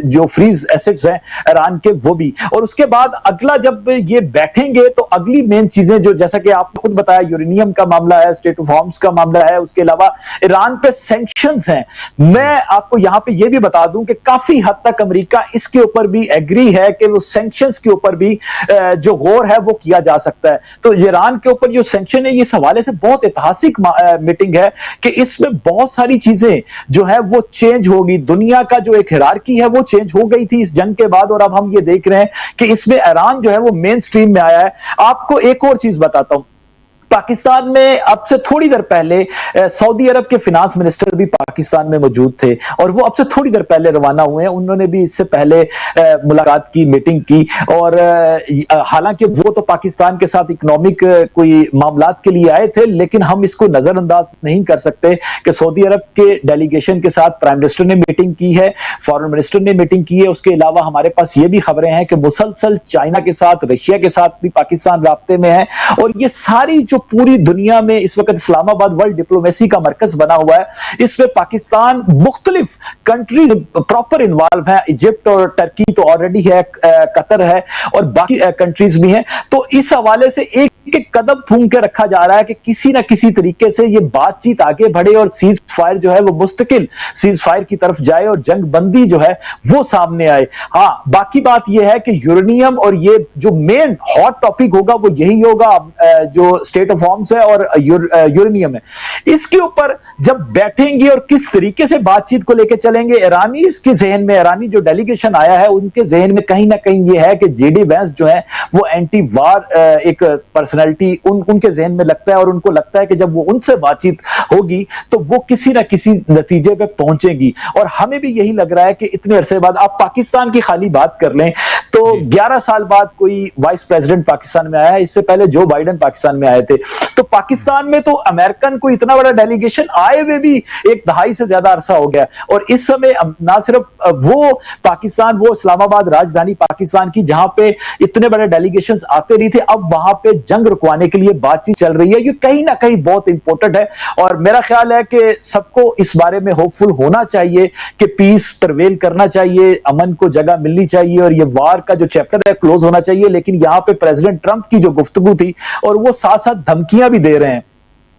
जो फ्रीज एसेट्स हैं ईरान के, वो भी। और उसके बाद अगला जब ये बैठेंगे तो अगली मेन चीजें जो, जैसा कि आपने खुद बताया, यूरेनियम का मामला है, स्टेट ऑफ आर्म्स का मामला है, उसके अलावा ईरान पे सैंक्शंस हैं। मैं आपको यहां पे ये भी बता दूं कि काफी हद तक अमेरिका इसके ऊपर भी एग्री है कि वो सैंक्शंस के ऊपर भी जो गौर है वो किया जा सकता है। तो ईरान के ऊपर जो सैंक्शन है, ये इस हवाले से बहुत ऐतिहासिक मीटिंग है कि इसमें बहुत सारी चीजें जो है वो चेंज होगी। दुनिया का जो एक हिरार्की है वो चेंज हो गई थी इस जंग के बाद, और अब हम ये देख रहे हैं कि इसमें ईरान जो है वो मेन स्ट्रीम में आया है। आपको एक और चीज बताता हूं, पाकिस्तान में अब से थोड़ी देर पहले सऊदी अरब के फिनांस मिनिस्टर भी पाकिस्तान में मौजूद थे, और वो अब से थोड़ी देर पहले रवाना हुए हैं। उन्होंने भी इससे पहले मुलाकात की, मीटिंग की, और हालांकि वो तो पाकिस्तान के साथ इकोनॉमिक कोई मामलात के लिए आए थे, लेकिन हम इसको नजरअंदाज नहीं कर सकते कि सऊदी अरब के डेलीगेशन के साथ प्राइम मिनिस्टर ने मीटिंग की है, फॉरेन मिनिस्टर ने मीटिंग की है। उसके अलावा हमारे पास ये भी खबरें हैं कि मुसलसल चाइना के साथ, रशिया के साथ भी पाकिस्तान राब्ते में है। और ये सारी जो पूरी दुनिया में इस वक्त इस्लामाबाद वर्ल्ड डिप्लोमेसी का मरकज बना हुआ है, इसमें पाकिस्तान मुख्तलिफ कंट्रीज प्रॉपर इन्वॉल्व है। इजिप्ट और टर्की तो ऑलरेडी है, कतर है, और बाकी कंट्रीज भी हैं। तो इस हवाले से एक एक कदम फूंक के रखा जा रहा है कि किसी ना किसी तरीके से ये बातचीत आगे बढ़े और सीज फायर जो है वो मुस्तकिल सीज फायर की तरफ जाए और जंग बंदी जो है वो सामने आए। हाँ, बाकी बात यह है कि यूरेनियम और ये जो मेन हॉट टॉपिक होगा वो यही होगा, जो स्टेट ऑफ आर्म्स है और यूरेनियम है। इसके ऊपर जब बैठेंगे और किस तरीके से बातचीत को लेकर चलेंगे, ईरानी के जहन में, ईरानी जो डेलीगेशन आया है उनके जहन में कहीं ना कहीं ये है कि जेडी वैंस जो है वो एंटी वार एक पर्सनैलिटी उनके जहन में लगता है, और उनको लगता है कि जब वो उनसे बातचीत होगी तो वो किसी ना किसी नतीजे पे पहुंचेगी। और हमें भी यही लग रहा है कि इतने अरसे बाद, आप पाकिस्तान की खाली बात कर लें तो 11 साल बाद कोई वाइस प्रेसिडेंट पाकिस्तान में आया है। इससे पहले जो बाइडेन पाकिस्तान में आए थे। तो पाकिस्तान में तो अमेरिकन को इतना बड़ा डेलीगेशन आए हुए भी 1 दहाई से ज्यादा अरसा हो गया, और इस समय ना सिर्फ वो पाकिस्तान, वो इस्लामाबाद राजधानी पाकिस्तान की जहां पे इतने बड़े डेलीगेशंस आते नहीं थे, अब वहां पे जंग रुकवाने के लिए बातचीत चल रही है। ये कहीं ना कहीं बहुत इंपॉर्टेंट है, और मेरा ख्याल है कि सबको इस बारे में होपफुल होना चाहिए कि पीस प्रवेल करना चाहिए, अमन को जगह मिलनी चाहिए, और ये वार का जो चैप्टर है क्लोज होना चाहिए। लेकिन यहां पे प्रेसिडेंट ट्रंप की जो गुफ्तगू थी, और वो साथ साथ धमकियां भी दे रहे हैं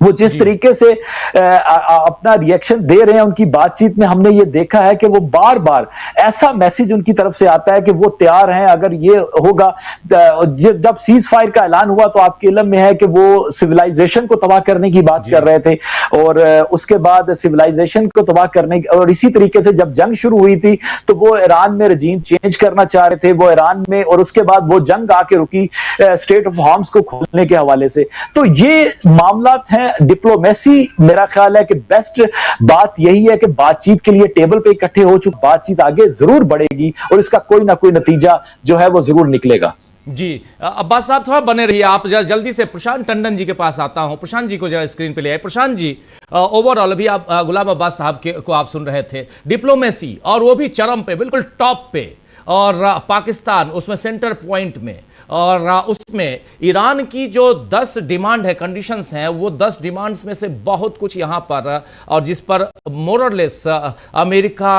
वो जिस तरीके से अपना रिएक्शन दे रहे हैं उनकी बातचीत में, हमने ये देखा है कि वो बार बार ऐसा मैसेज उनकी तरफ से आता है कि वो तैयार हैं, अगर ये होगा। जब सीज फायर का ऐलान हुआ तो आपके इल्म में है कि वो सिविलाइजेशन को तबाह करने की बात कर रहे थे, और उसके बाद सिविलाइजेशन को तबाह करने और इसी तरीके से जब जंग शुरू हुई थी तो वो ईरान में रजीम चेंज करना चाह रहे थे, वो ईरान में, और उसके बाद वो जंग आके रुकी स्टेट ऑफ हार्म्स को खोलने के हवाले से। तो ये मामला हैं डिप्लोमेसी। मेरा ख्याल है कि बेस्ट बात यही है कि बातचीत के लिए टेबल पे इकट्ठे हो चुके, बातचीत आगे जरूर बढ़ेगी और इसका कोई ना कोई नतीजा जो है वो जरूर निकलेगा। जी अब्बास साहब थोड़ा बने रहिए, आप जल्दी से प्रशांत टंडन जी के पास आता हूं। प्रशांत जी को जरा स्क्रीन पे ले आए। प्रशांत जी, ओवरऑल अभी आप गुलाम अब्बास साहब को आप सुन रहे थे, डिप्लोमेसी और वो भी चरम पे, बिल्कुल टॉप पे, और पाकिस्तान उसमें सेंटर पॉइंट में, और उसमें ईरान की जो 10 डिमांड है, कंडीशंस हैं, वो 10 डिमांड्स में से बहुत कुछ यहाँ पर, और जिस पर मोरलेस अमेरिका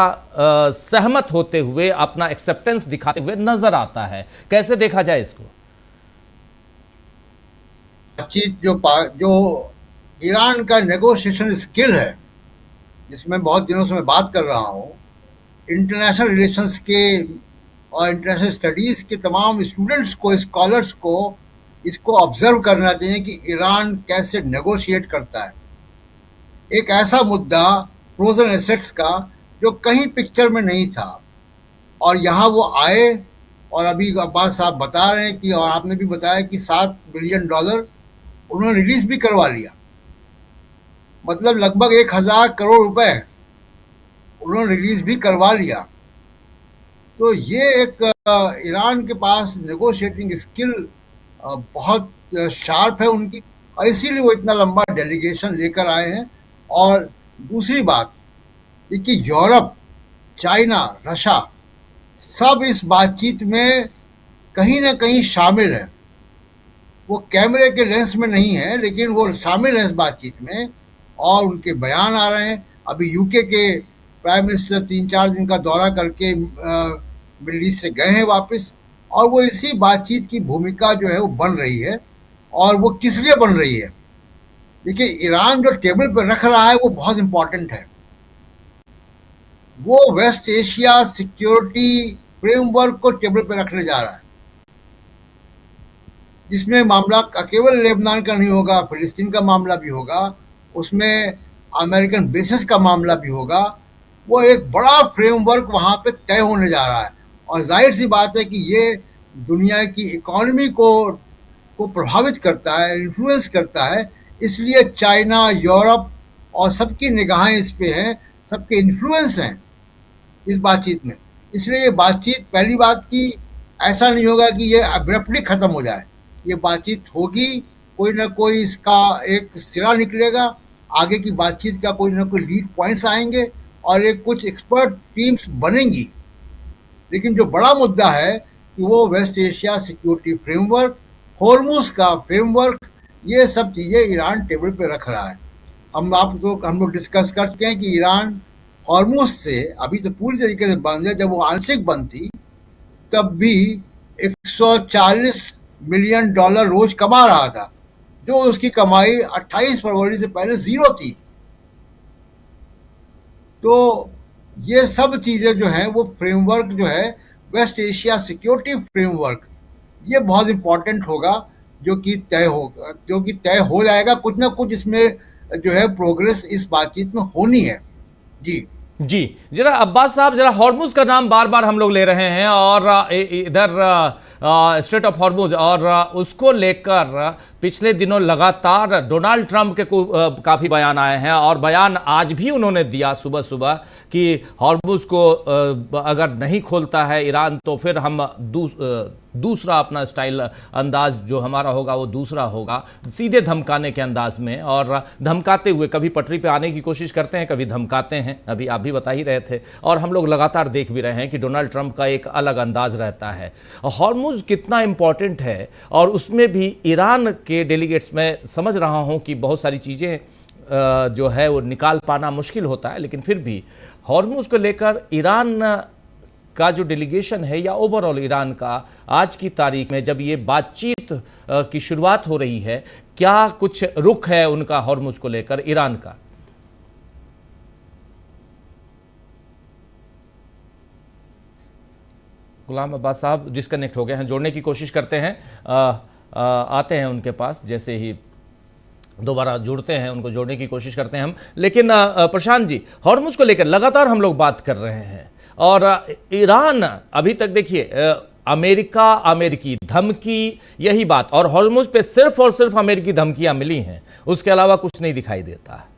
सहमत होते हुए अपना एक्सेप्टेंस दिखाते हुए नजर आता है। कैसे देखा जाए इसको? बातचीत जो ईरान का नेगोशिएशन स्किल है, जिसमें बहुत दिनों से मैं बात कर रहा हूँ, इंटरनेशनल रिलेशंस के और इंटरनेशनल स्टडीज़ के तमाम स्टूडेंट्स को, स्कॉलर्स को इसको ऑब्जर्व करना चाहिए कि ईरान कैसे नेगोशिएट करता है। एक ऐसा मुद्दा फ्रोजन एसेट्स का जो कहीं पिक्चर में नहीं था, और यहाँ वो आए, और अभी अब्बास साहब बता रहे हैं कि, और आपने भी बताया कि $7 बिलियन उन्होंने रिलीज भी करवा लिया, मतलब लगभग 1000 करोड़ रुपए उन्होंने रिलीज भी करवा लिया। तो ये एक ईरान के पास नेगोशिएटिंग स्किल बहुत शार्प है उनकी, और इसीलिए वो इतना लंबा डेलीगेशन लेकर आए हैं। और दूसरी बात ये कि यूरोप, चाइना, रशिया सब इस बातचीत में कहीं ना कहीं शामिल है। वो कैमरे के लेंस में नहीं है, लेकिन वो शामिल है इस बातचीत में, और उनके बयान आ रहे हैं। अभी यूके के प्राइम मिनिस्टर 3-4 दिन का दौरा करके मिडल ईस्ट से गए हैं वापस, और वो इसी बातचीत की भूमिका जो है वो बन रही है। और वो किस लिए बन रही है? देखिए, ईरान जो टेबल पर रख रहा है वो बहुत इंपॉर्टेंट है। वो वेस्ट एशिया सिक्योरिटी फ्रेमवर्क को टेबल पर रखने जा रहा है, जिसमें मामला केवल लेबनान का नहीं होगा, फिलिस्तीन का मामला भी होगा, उसमें अमेरिकन बेसिस का मामला भी होगा। वो एक बड़ा फ्रेमवर्क वहाँ पे तय होने जा रहा है, और जाहिर सी बात है कि ये दुनिया की इकॉनमी को प्रभावित करता है, इन्फ्लुएंस करता है। इसलिए चाइना, यूरोप और सबकी निगाहें इस पे हैं, सबके इन्फ्लुएंस हैं इस बातचीत में। इसलिए ये बातचीत, पहली बात की ऐसा नहीं होगा कि ये अब्रप्टली ख़त्म हो जाए। ये बातचीत होगी, कोई ना कोई इसका एक सिरा निकलेगा, आगे की बातचीत का कोई ना कोई लीड पॉइंट्स आएंगे, और एक कुछ एक्सपर्ट टीम्स बनेंगी। लेकिन जो बड़ा मुद्दा है कि वो West Asia security framework, Hormuz का फ्रेमवर्क, ये सब चीज़ें ईरान टेबल पे रख रहा है। हम लोग डिस्कस कर चुके हैं कि ईरान हॉर्मुज़ से अभी तो पूरी तरीके से बंद है। जब वो आंशिक बंद थी तब भी $140 मिलियन रोज कमा रहा था, जो उसकी कमाई 28 फरवरी से पहले ज़ीरो थी। तो ये सब चीज़ें जो हैं, वो फ्रेमवर्क जो है वेस्ट एशिया सिक्योरिटी फ्रेमवर्क, ये बहुत इम्पोर्टेंट होगा, जो कि तय हो जाएगा। कुछ ना कुछ इसमें जो है प्रोग्रेस इस बातचीत में होनी है। जी जरा अब्बास साहब, जरा हॉर्मुज का नाम बार बार हम लोग ले रहे हैं, और इधर स्ट्रेट ऑफ हॉर्मुज, और उसको लेकर पिछले दिनों लगातार डोनाल्ड ट्रंप के काफ़ी बयान आए हैं, और बयान आज भी उन्होंने दिया सुबह सुबह कि हॉर्मुज को अगर नहीं खोलता है ईरान तो फिर हम दूसरा अपना स्टाइल, अंदाज जो हमारा होगा वो दूसरा होगा, सीधे धमकाने के अंदाज में, और धमकाते हुए कभी पटरी पे आने की कोशिश करते हैं, कभी धमकाते हैं। अभी आप भी बता ही रहे थे, और हम लोग लगातार देख भी रहे हैं कि डोनाल्ड ट्रंप का एक अलग अंदाज रहता है। हॉर्मुज कितना इंपॉर्टेंट है, और उसमें भी ईरान के डेलीगेट्स, मैं समझ रहा हूं कि बहुत सारी चीज़ें जो है वो निकाल पाना मुश्किल होता है, लेकिन फिर भी हॉर्मुज को लेकर ईरान का जो डेलीगेशन है, या ओवरऑल ईरान का आज की तारीख में जब ये बातचीत की शुरुआत हो रही है, क्या कुछ रुख है उनका हॉर्मुज को लेकर ईरान का? गुलाम अब्बास साहब डिस्कनेक्ट हो गए हैं, जोड़ने की कोशिश करते हैं, आते हैं उनके पास, जैसे ही दोबारा जुड़ते हैं उनको जोड़ने की कोशिश करते हैं हम। लेकिन प्रशांत जी, हॉर्मुज को लेकर लगातार हम लोग बात कर रहे हैं और ईरान अभी तक देखिए अमेरिका, अमेरिकी धमकी, यही बात, और हॉर्मुज पे सिर्फ और सिर्फ अमेरिकी धमकियां मिली हैं, उसके अलावा कुछ नहीं दिखाई देता है।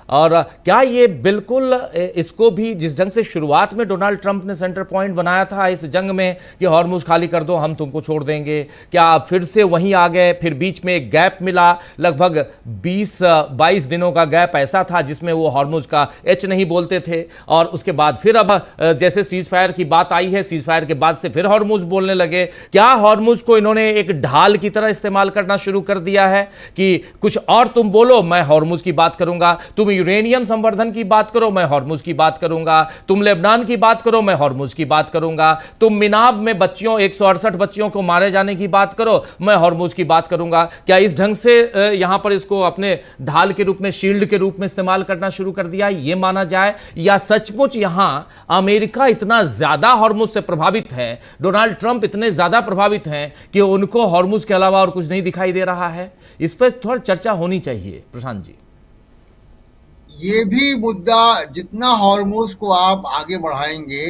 और क्या ये बिल्कुल इसको भी जिस ढंग से शुरुआत में डोनाल्ड ट्रंप ने सेंटर पॉइंट बनाया था इस जंग में कि हॉर्मुज खाली कर दो हम तुमको छोड़ देंगे, क्या आप फिर से वहीं आ गए? फिर बीच में एक गैप मिला, लगभग 20-22 दिनों का गैप ऐसा था जिसमें वो हॉर्मुज का एच नहीं बोलते थे, और उसके बाद फिर अब जैसे सीज फायर की बात आई है, सीज फायर के बाद से फिर हॉर्मुज बोलने लगे। क्या हॉर्मुज को इन्होंने एक ढाल की तरह इस्तेमाल करना शुरू कर दिया है कि कुछ और तुम बोलो मैं हॉर्मुज की बात करूंगा, तुम यूरेनियम संवर्धन की बात करो मैं हॉर्मुज की बात करूंगा, तुम लेबनान की बात करो मैं हॉर्मुज की बात करूंगा, तुम मिनाब में बच्चियों 168 बच्चियों को मारे जाने की बात करो मैं हॉर्मुज की बात करूंगा? क्या इस ढंग से यहां पर इसको अपने ढाल के रूप में, शील्ड के रूप में इस्तेमाल करना शुरू कर दिया, यह माना जाए? या सचमुच यहां अमेरिका इतना ज्यादा हॉर्मुज से प्रभावित है, डोनाल्ड ट्रंप इतने ज्यादा प्रभावित हैं कि उनको हॉर्मुज के अलावा और कुछ नहीं दिखाई दे रहा है? इस पर थोड़ा चर्चा होनी चाहिए प्रशांत जी। ये भी मुद्दा, जितना हॉर्मुज को आप आगे बढ़ाएंगे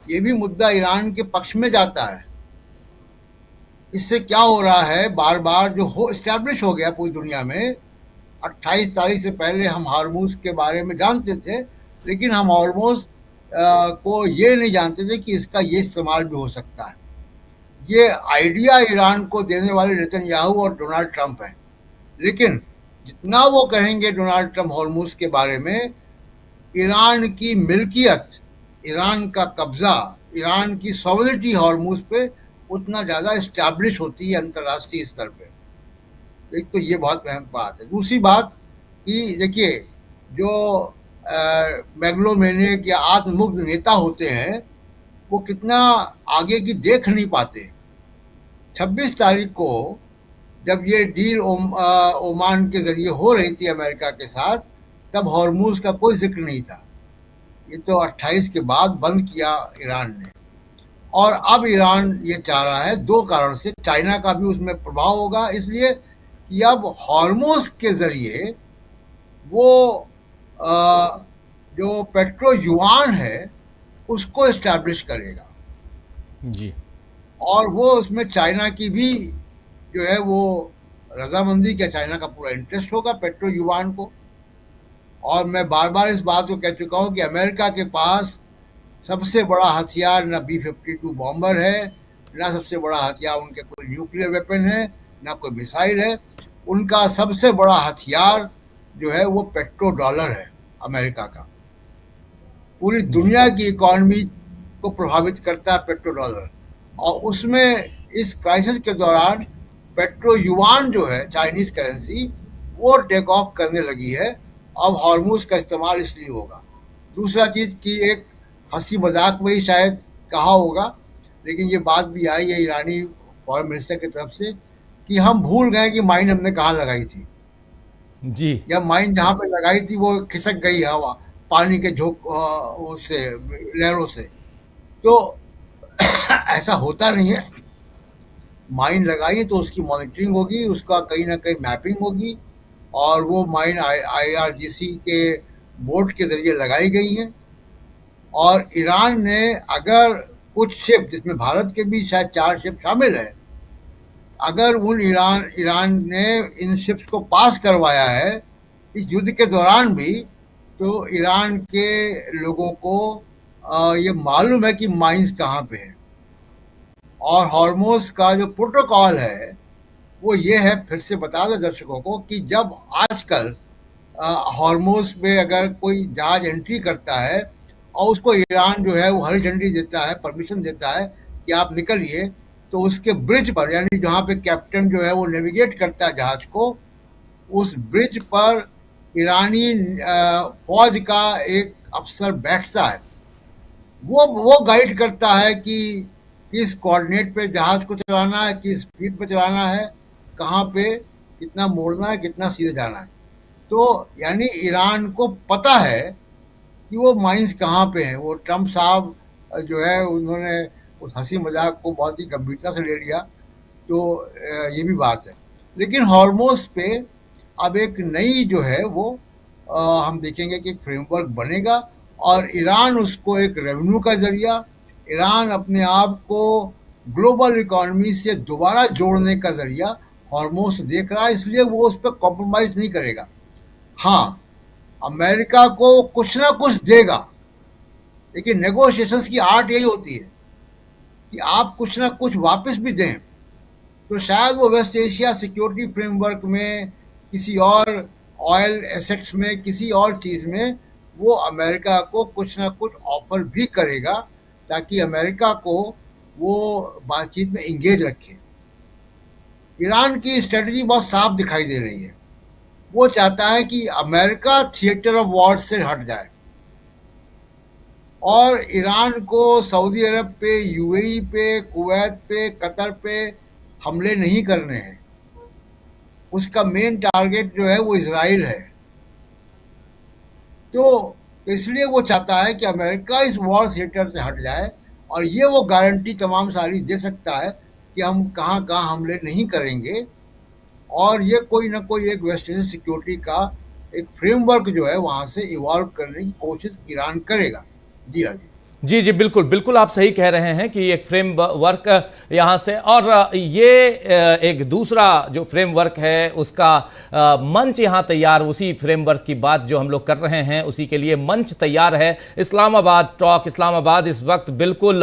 ये भी मुद्दा ईरान के पक्ष में जाता है। इससे क्या हो रहा है, बार बार जो हो एस्टैब्लिश हो गया पूरी दुनिया में, 28 तारीख से पहले हम हॉर्मुज के बारे में जानते थे, लेकिन हम हॉर्मुज को ये नहीं जानते थे कि इसका ये इस्तेमाल भी हो सकता है। ये आइडिया ईरान को देने वाले नेतन्याहू और डोनाल्ड ट्रंप हैं, लेकिन जितना वो कहेंगे डोनाल्ड ट्रंप हॉर्मुज के बारे में, ईरान की मिल्कियत, ईरान का कब्जा, ईरान की सॉवरेनिटी हॉर्मुज पे उतना ज़्यादा इस्टेब्लिश होती है अंतर्राष्ट्रीय स्तर पे। एक तो ये बहुत अहम बात है। दूसरी बात कि देखिए, जो मेगलोमेनियक या आत्ममुग्ध नेता होते हैं वो कितना आगे की देख नहीं पाते। 26 तारीख को जब ये डील ओमान के जरिए हो रही थी अमेरिका के साथ, तब हॉर्मुज का कोई जिक्र नहीं था। ये तो 28 के बाद बंद किया ईरान ने, और अब ईरान ये चाह रहा है, दो कारण से, चाइना का भी उसमें प्रभाव होगा, इसलिए कि अब हॉर्मुज के जरिए वो जो पेट्रो युआन है उसको इस्टेब्लिश करेगा जी, और वो उसमें चाइना की भी जो है वो रजामंदी का, चाइना का पूरा इंटरेस्ट होगा पेट्रो युआन को। और मैं बार बार इस बात को कह चुका हूँ कि अमेरिका के पास सबसे बड़ा हथियार ना B-52 बॉम्बर है, ना सबसे बड़ा हथियार उनके कोई न्यूक्लियर वेपन है, ना कोई मिसाइल है। उनका सबसे बड़ा हथियार जो है वो पेट्रो डॉलर है अमेरिका का। पूरी दुनिया की इकॉनमी को प्रभावित करता है पेट्रो डॉलर, और उसमें इस क्राइसिस के दौरान पेट्रो युआन जो है चाइनीज करेंसी, वो टेक ऑफ करने लगी है। अब हॉर्मुज का इस्तेमाल इसलिए होगा। दूसरा चीज़ कि एक हंसी मजाक में ही शायद कहा होगा, लेकिन ये बात भी आई है ईरानी फॉरेन मिनिस्टर की तरफ से कि हम भूल गए कि माइन हमने कहाँ लगाई थी जी, या माइन जहाँ पे लगाई थी वो खिसक गई हवा, पानी के झोंक उससे, लहरों से। तो ऐसा होता नहीं है। माइन लगाई तो उसकी मॉनिटरिंग होगी, उसका कहीं ना कहीं मैपिंग होगी, और वो माइन IRGC के बोर्ड के जरिए लगाई गई हैं। और ईरान ने अगर कुछ शिप, जिसमें भारत के भी शायद 4 शिप शामिल है, अगर उन ईरान ने इन शिप्स को पास करवाया है इस युद्ध के दौरान भी, तो ईरान के लोगों को ये मालूम है कि माइंस कहाँ पे है। और हॉर्मुज का जो प्रोटोकॉल है वो ये है, फिर से बता दो दर्शकों को, कि जब आजकल हॉर्मुज में अगर कोई जहाज एंट्री करता है और उसको ईरान जो है वो हरी झंडी देता है, परमिशन देता है कि आप निकलिए, तो उसके ब्रिज पर, यानी जहाँ पे कैप्टन जो है वो नेविगेट करता है जहाज को, उस ब्रिज पर ईरानी फौज का एक अफसर बैठता है। वो गाइड करता है कि किस कोऑर्डिनेट पे जहाज को चलाना है, किस स्पीड पे चलाना है, कहाँ पे कितना मोड़ना है, कितना सीधे जाना है। तो यानी ईरान को पता है कि वो माइंस कहाँ पे हैं। वो ट्रम्प साहब जो है उन्होंने उस हंसी मजाक को बहुत ही गंभीरता से ले लिया, तो ये भी बात है। लेकिन हॉर्मोस पे अब एक नई जो है वो हम देखेंगे कि एक फ्रेमवर्क बनेगा और ईरान उसको एक रेवेन्यू का जरिया, ईरान अपने आप को ग्लोबल इकोनॉमी से दोबारा जोड़ने का जरिया हॉर्मोस देख रहा है, इसलिए वो उस पर कॉम्प्रोमाइज नहीं करेगा। हाँ, अमेरिका को कुछ ना कुछ देगा, लेकिन नेगोशिएशंस की आर्ट यही होती है कि आप कुछ ना कुछ वापस भी दें। तो शायद वो वेस्ट एशिया सिक्योरिटी फ्रेमवर्क में, किसी और ऑयल एसेट्स में, किसी और चीज़ में वो अमेरिका को कुछ ना कुछ ऑफर भी करेगा, ताकि अमेरिका को वो बातचीत में इंगेज रखे। ईरान की स्ट्रेटजी बहुत साफ दिखाई दे रही है। वो चाहता है कि अमेरिका थिएटर ऑफ वॉर से हट जाए और ईरान को सऊदी अरब पे, यूएई पे, कुवैत पे, कतर पे हमले नहीं करने हैं। उसका मेन टारगेट जो है वो इजराइल है। तो इसलिए वो चाहता है कि अमेरिका इस वॉर थिएटर से हट जाए, और ये वो गारंटी तमाम सारी दे सकता है कि हम कहाँ कहाँ हमले नहीं करेंगे, और ये कोई ना कोई एक वेस्ट एशियन सिक्योरिटी का एक फ्रेमवर्क जो है वहाँ से इवॉल्व करने की कोशिश ईरान करेगा। जी हाँ जी। जी जी, बिल्कुल बिल्कुल, आप सही कह रहे हैं कि एक फ्रेमवर्क यहाँ से, और ये एक दूसरा जो फ्रेमवर्क है उसका मंच यहाँ तैयार, उसी फ्रेमवर्क की बात जो हम लोग कर रहे हैं उसी के लिए मंच तैयार है। इस्लामाबाद टॉक, इस्लामाबाद इस वक्त बिल्कुल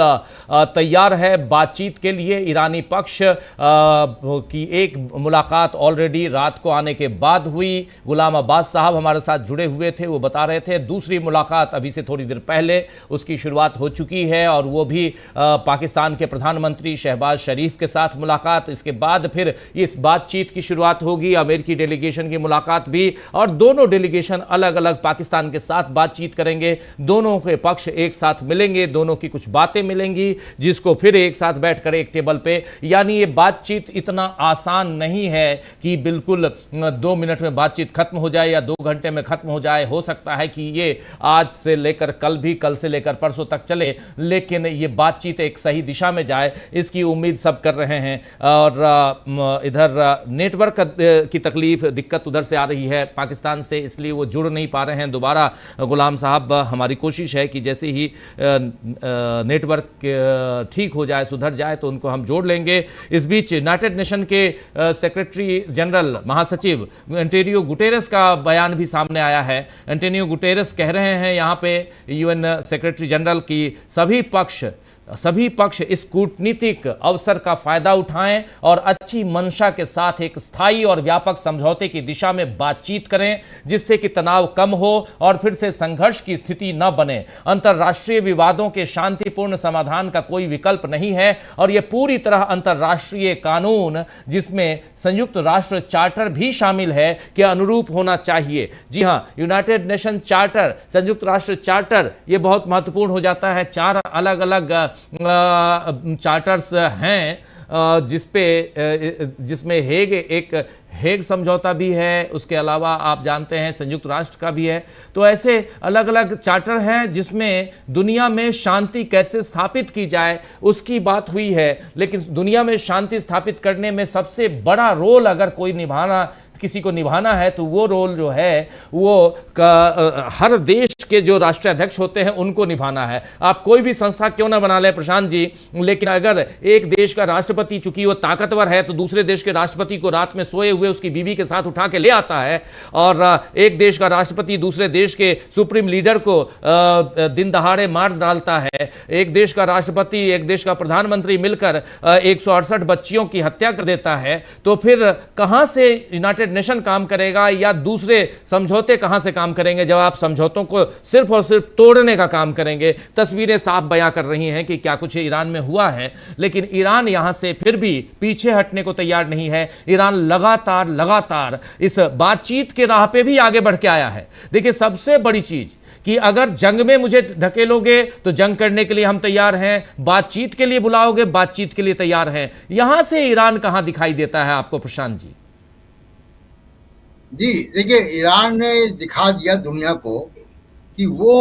तैयार है बातचीत के लिए। ईरानी पक्ष की एक मुलाकात ऑलरेडी रात को आने के बाद हुई। गुलाम अब्बास साहब हमारे साथ जुड़े हुए थे, वो बता रहे थे दूसरी मुलाकात अभी से थोड़ी देर पहले उसकी शुरुआत हो चुकी है, और वो भी पाकिस्तान के प्रधानमंत्री शहबाज शरीफ के साथ मुलाकात। इसके बाद फिर इस बातचीत की शुरुआत होगी, अमेरिकी डेलीगेशन की मुलाकात भी, और दोनों डेलीगेशन अलग अलग पाकिस्तान के साथ बातचीत करेंगे। दोनों के पक्ष एक साथ मिलेंगे, दोनों की कुछ बातें मिलेंगी, जिसको फिर एक साथ बैठकर एक टेबल पे, यानी ये बातचीत इतना आसान नहीं है कि बिल्कुल 2 मिनट में बातचीत खत्म हो जाए या 2 घंटे में खत्म हो जाए। हो सकता है कि ये आज से लेकर कल भी, कल से लेकर परसों तक चले, लेकिन ये बातचीत एक सही दिशा में जाए, इसकी उम्मीद सब कर रहे हैं। और इधर नेटवर्क की तकलीफ, दिक्कत उधर से आ रही है पाकिस्तान से, इसलिए वो जुड़ नहीं पा रहे हैं दोबारा। गुलाम साहब, हमारी कोशिश है कि जैसे ही नेटवर्क ठीक हो जाए, सुधर जाए, तो उनको हम जोड़ लेंगे। इस बीच यूनाइटेड नेशन के सेक्रेटरी जनरल, महासचिव एंटोनियो गुटेरेस का बयान भी सामने आया है। एंटोनियो गुटेरेस कह रहे हैं यहाँ पे, यूएन सेक्रेटरी जनरल, की सभी पक्ष इस कूटनीतिक अवसर का फायदा उठाएं और अच्छी मंशा के साथ एक स्थायी और व्यापक समझौते की दिशा में बातचीत करें, जिससे कि तनाव कम हो और फिर से संघर्ष की स्थिति न बने। अंतर्राष्ट्रीय विवादों के शांतिपूर्ण समाधान का कोई विकल्प नहीं है, और यह पूरी तरह अंतर्राष्ट्रीय कानून, जिसमें संयुक्त राष्ट्र चार्टर भी शामिल है, के अनुरूप होना चाहिए। जी हां, यूनाइटेड नेशन चार्टर, संयुक्त राष्ट्र चार्टर, यह बहुत महत्वपूर्ण हो जाता है। 4 अलग अलग चार्टर्स हैं जिसमें हेग समझौता भी है, उसके अलावा आप जानते हैं संयुक्त राष्ट्र का भी है। तो ऐसे अलग अलग चार्टर हैं जिसमें दुनिया में शांति कैसे स्थापित की जाए उसकी बात हुई है। लेकिन दुनिया में शांति स्थापित करने में सबसे बड़ा रोल अगर किसी को निभाना है, तो वो रोल जो है वो हर देश के जो राष्ट्राध्यक्ष होते हैं उनको निभाना है। आप कोई भी संस्था क्यों ना बना लें प्रशांत जी, लेकिन अगर एक देश का राष्ट्रपति, चूंकि वो ताकतवर है, तो दूसरे देश के राष्ट्रपति को रात में सोए हुए उसकी बीवी के साथ उठा के ले आता है, और एक देश का राष्ट्रपति दूसरे देश के सुप्रीम लीडर को दिन दहाड़े मार डालता है। एक देश का राष्ट्रपति, एक देश का प्रधानमंत्री मिलकर 168 बच्चियों की हत्या कर देता है। तो फिर कहां से यूनाइटेड नेशन काम करेगा, या दूसरे समझौते कहां से काम करेंगे, जब आप समझौतों को सिर्फ और सिर्फ तोड़ने का काम करेंगे। तस्वीरें साफ बयां कर रही हैं कि क्या कुछ ईरान में हुआ है, लेकिन ईरान यहां से फिर भी पीछे हटने को तैयार नहीं है। ईरान लगातार इस बातचीत के राह पे भी आगे बढ़ के आया है। देखिए, सबसे बड़ी चीज कि अगर जंग में मुझे ढकेलोगे तो जंग करने के लिए हम तैयार हैं, बातचीत के लिए बुलाओगे, बातचीत के लिए तैयार हैं। यहां से ईरान कहां दिखाई देता है आपको प्रशांत जी? जी, देखिए ईरान ने दिखा दिया दुनिया को कि वो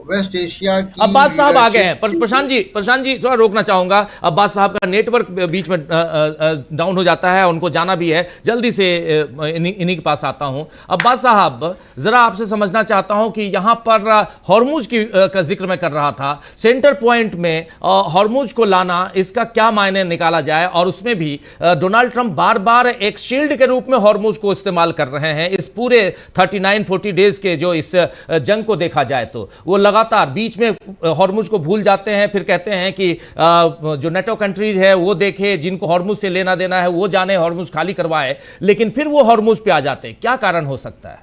वेस्ट एशिया की अब्बास साहब आ गए हैं। लीडरशिप। प्रशांत जी थोड़ा रोकना चाहूंगा। अब्बास साहब का नेटवर्क बीच में डाउन हो जाता है, उनको जाना भी है, जल्दी से इन्हीं के पास आता हूं। अब्बास साहब, जरा आपसे समझना चाहता हूं कि यहां पर हॉर्मुज का जिक्र मैं कर रहा था, सेंटर पॉइंट में हॉर्मुज को लाना, इसका क्या मायने निकाला जाए, और उसमें भी डोनाल्ड ट्रंप बार बार एक शील्ड के रूप में हॉर्मुज को इस्तेमाल कर रहे हैं इस पूरे 39-40 डेज के जो इस जंग को देखा जाए तो वो लगातार बीच में हॉर्मुज को भूल जाते हैं, फिर कहते हैं कि जो नेटो कंट्रीज है वो देखे, जिनको हॉर्मुज से लेना देना है वो जाने, हॉर्मुज खाली करवाए, लेकिन फिर वो हॉर्मुज पे आ जाते हैं। क्या कारण हो सकता है?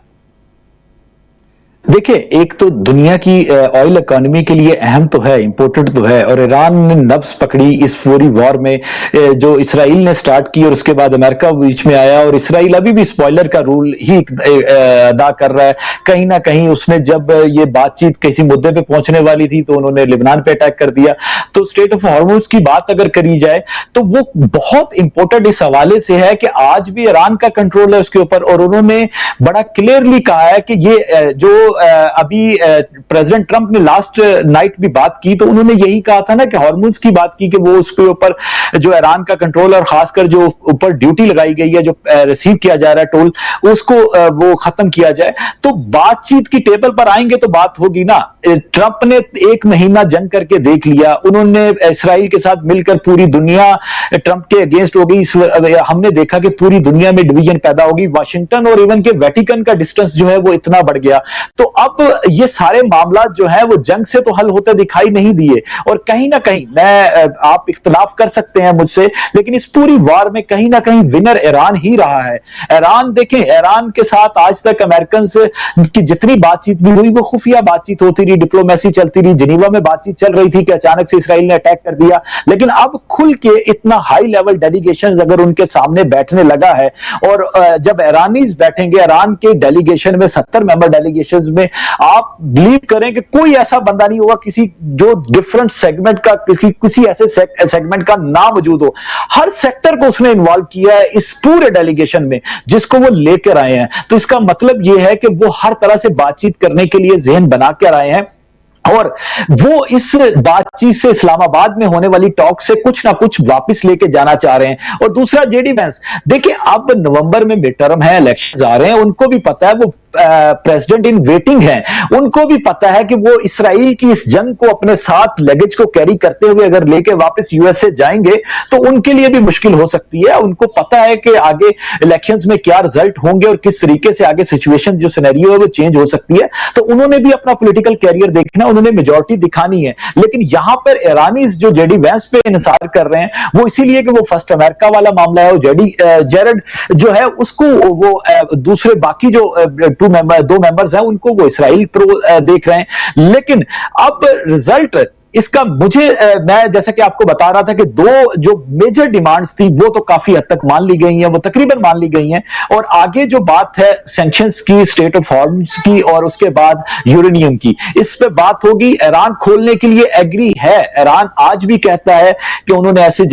देखिए, एक तो दुनिया की ऑयल इकोनॉमी के लिए अहम तो है, इंपोर्टेड तो है, और ईरान ने नब्ज पकड़ी इस पूरी वॉर में, जो इसराइल ने स्टार्ट की और उसके बाद अमेरिका बीच में आया, और इसराइल अभी भी स्पॉइलर का रोल ही अदा कर रहा है। कहीं ना कहीं उसने जब ये बातचीत किसी मुद्दे पे पहुंचने वाली थी तो उन्होंने लिबनान पे अटैक कर दिया। तो स्टेट ऑफ हॉर्मुज की बात अगर करी जाए तो वो बहुत इंपॉर्टेंट इस हवाले से है कि आज भी ईरान का कंट्रोल है उसके ऊपर, और उन्होंने बड़ा क्लियरली कहा है कि ये जो अभी प्रेसिडेंट ट्रंप ने लास्ट नाइट भी बात की तो उन्होंने यही कहा था ना कि हॉर्मुज की बात की कि वो उसके ऊपर जो ईरान का कंट्रोल और खासकर जो ऊपर ड्यूटी लगाई गई है, जो रिसीव किया जा रहा है टोल, उसको वो खत्म किया जाए। तो बातचीत की टेबल पर आएंगे तो बात होगी ना। ट्रंप ने 1 महीना जंग करके देख लिया, उन्होंने इसराइल के साथ मिलकर पूरी दुनिया ट्रंप के अगेंस्ट हो गई। हमने देखा कि पूरी दुनिया में डिवीजन पैदा होगी, वाशिंगटन और इवन के वेटिकन का डिस्टेंस जो है वो इतना बढ़ गया। तो अब ये सारे मामला जो है वो जंग से तो हल होते दिखाई नहीं दिए, और कहीं ना कहीं आप इख्तलाफ कर सकते हैं मुझसे, लेकिन इस पूरी वार में कहीं ना कहीं विनर ईरान ही रहा है। ईरान देखें, ईरान के साथ आज तक अमेरिकन की जितनी बातचीत भी हुई वो खुफिया बातचीत होती रही, डिप्लोमेसी चलती रही, जिनीवा में बातचीत चल रही थी कि अचानक से इसराइल ने अटैक कर दिया। लेकिन अब खुल के इतना हाई लेवल डेलीगेशन अगर उनके सामने बैठने लगा है, और जब ईरानीज बैठेंगे, ईरान के डेलीगेशन में 70 मेंबर डेलीगेशन में, आप बिलीव करें कि कोई ऐसा बंदा नहीं होगा किसी जो डिफरेंट सेगमेंट का, किसी ऐसे सेगमेंट का ना मौजूद हो। हर सेक्टर को उसने इन्वॉल्व किया है इस पूरे डेलीगेशन में जिसको वो लेकर आए हैं। तो इसका मतलब यह है कि वो हर तरह से बातचीत करने के लिए ज़हन बना कर आए हैं, और वो इस बातचीत से, इस्लामाबाद में होने वाली टॉक से कुछ ना कुछ वापस लेके जाना चाह रहे हैं। और दूसरा जेडी वेंस, देखिए अब नवंबर में मिड टर्म है, इलेक्शंस आ रहे हैं, उनको भी पता है वो प्रेसिडेंट इन वेटिंग है, उनको भी पता है कि वो इसराइल की इस जंग को अपने साथ लगेज को कैरी करते हुए अगर लेके वापस यूएसए जाएंगे तो उनके लिए भी मुश्किल हो सकती है। उनको पता है कि आगे इलेक्शंस में क्या रिजल्ट होंगे और किस तरीके से आगे सिचुएशन जो सिनेरियो है वो चेंज हो सकती है। तो उन्होंने भी अपना पॉलिटिकल कैरियर देखना, उन्होंने मेजॉरिटी दिखानी है। लेकिन यहां पर ईरानीज जो जेडी वेंस पे इंसार कर रहे हैं वो इसीलिए कि वो फर्स्ट अमेरिका वाला मामला है, जेरेड जो है उसको वो दूसरे बाकी जो 2 मेंबर्स हैं उनको वो इसराइल प्रो देख रहे हैं। लेकिन अब रिजल्ट इसका मुझे, मैं जैसा कि आपको बता रहा था कि 2 जो मेजर डिमांड्स थी वो तो काफी हद तक मान ली गई हैं, वो तकरीबन मान ली गई हैं। और आगे जो बात है सैंक्शंस की, स्टेट ऑफ हॉर्मुज की, और उसके बाद यूरेनियम की, इस पे बात होगी। ईरान खोलने के लिए एग्री है, ईरान आज भी कहता है कि उन्होंने ऐसे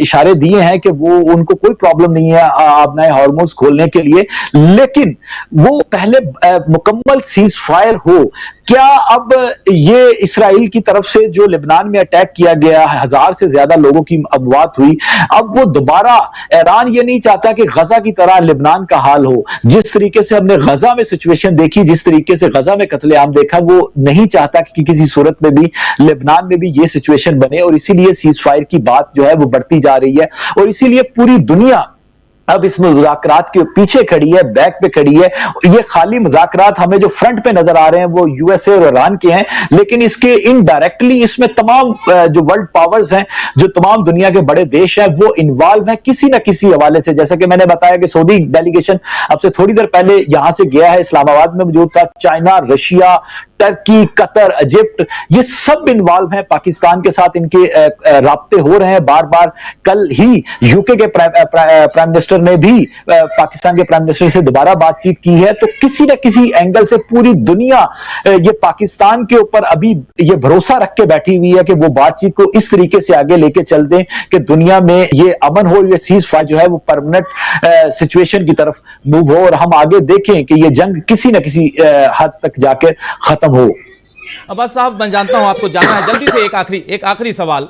इशारे दिए हैं कि वो उनको कोई प्रॉब्लम नहीं है अपना हॉर्मुज खोलने के लिए, लेकिन वो पहले मुकम्मल सीज फायर हो। क्या अब ये इसराइल की तरफ से जो लेबनान में अटैक किया गया, 1000 से ज्यादा लोगों की अमवात हुई, अब वो दोबारा, ईरान ये नहीं चाहता कि गजा की तरह लेबनान का हाल हो। जिस तरीके से हमने गजा में सिचुएशन देखी, जिस तरीके से गजा में कत्लेआम देखा, वो नहीं चाहता कि किसी सूरत में भी लेबनान में भी ये सिचुएशन बने, और इसीलिए सीज फायर की बात जो है वो बढ़ती जा रही है। और इसीलिए पूरी दुनिया अब इस मुज़ाकरात के पीछे खड़ी है, बैक पे खड़ी है। ये खाली मुज़ाकरात हमें जो फ्रंट पे नजर आ रहे हैं वो यूएसए और ईरान के हैं, लेकिन इसके इनडायरेक्टली इसमें तमाम जो वर्ल्ड पावर्स हैं, जो तमाम दुनिया के बड़े देश हैं, वो इन्वॉल्व हैं किसी ना किसी हवाले से। जैसा कि मैंने बताया कि सऊदी डेलीगेशन अब से थोड़ी देर पहले यहां से गया है, इस्लामाबाद में मौजूद था। China, Russia, Turkey, Qatar, Egypt, ये सब इन्वॉल्व हैं। पाकिस्तान के साथ इनके राब्ते हो रहे हैं बार बार। कल ही यूके के प्राइम मिनिस्टर मिनिस्टर ने भी पाकिस्तान के प्राइम मिनिस्टर से दोबारा बातचीत की है। तो किसी न किसी एंगल से पूरी दुनिया ये पाकिस्तान के ऊपर अभी ये भरोसा रख के बैठी हुई है कि वो बातचीत को इस तरीके से आगे लेके चल दें कि दुनिया में ये अमन हो, ये सीज फायर जो है वो परमानेंट सिचुएशन की तरफ मूव हो और हम आगे देखें कि ये जंग किसी न किसी हद तक जाकर खत्म हो। अब्बास साहब, मैं जानता हूं आपको जाना है, जल्दी से एक आखिरी सवाल।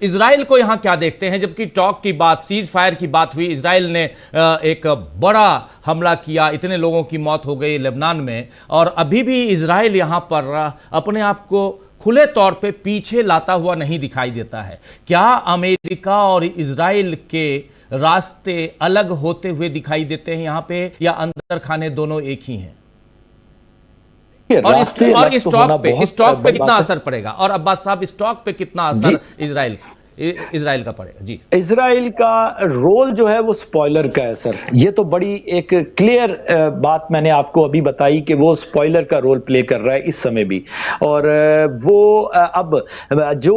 इजराइल को यहां क्या देखते हैं? जबकि टॉक की बात, सीज फायर की बात हुई, इजराइल ने एक बड़ा हमला किया, इतने लोगों की मौत हो गई लेबनान में, और अभी भी इजराइल यहां पर अपने आप को खुले तौर पे पीछे लाता हुआ नहीं दिखाई देता है। क्या अमेरिका और इजराइल के रास्ते अलग होते हुए दिखाई देते हैं यहां पे, या अंदर खाने दोनों एक ही हैं? और इस स्टॉक पे कितना असर पड़ेगा? और अब्बास साहब, स्टॉक पे कितना असर इजराइल का पड़ेगा? जी, इजराइल का रोल जो है वो स्पॉइलर का है सर। ये तो बड़ी एक क्लियर बात मैंने आपको अभी बताई कि वो स्पॉइलर का रोल प्ले कर रहा है इस समय भी। और वो अब जो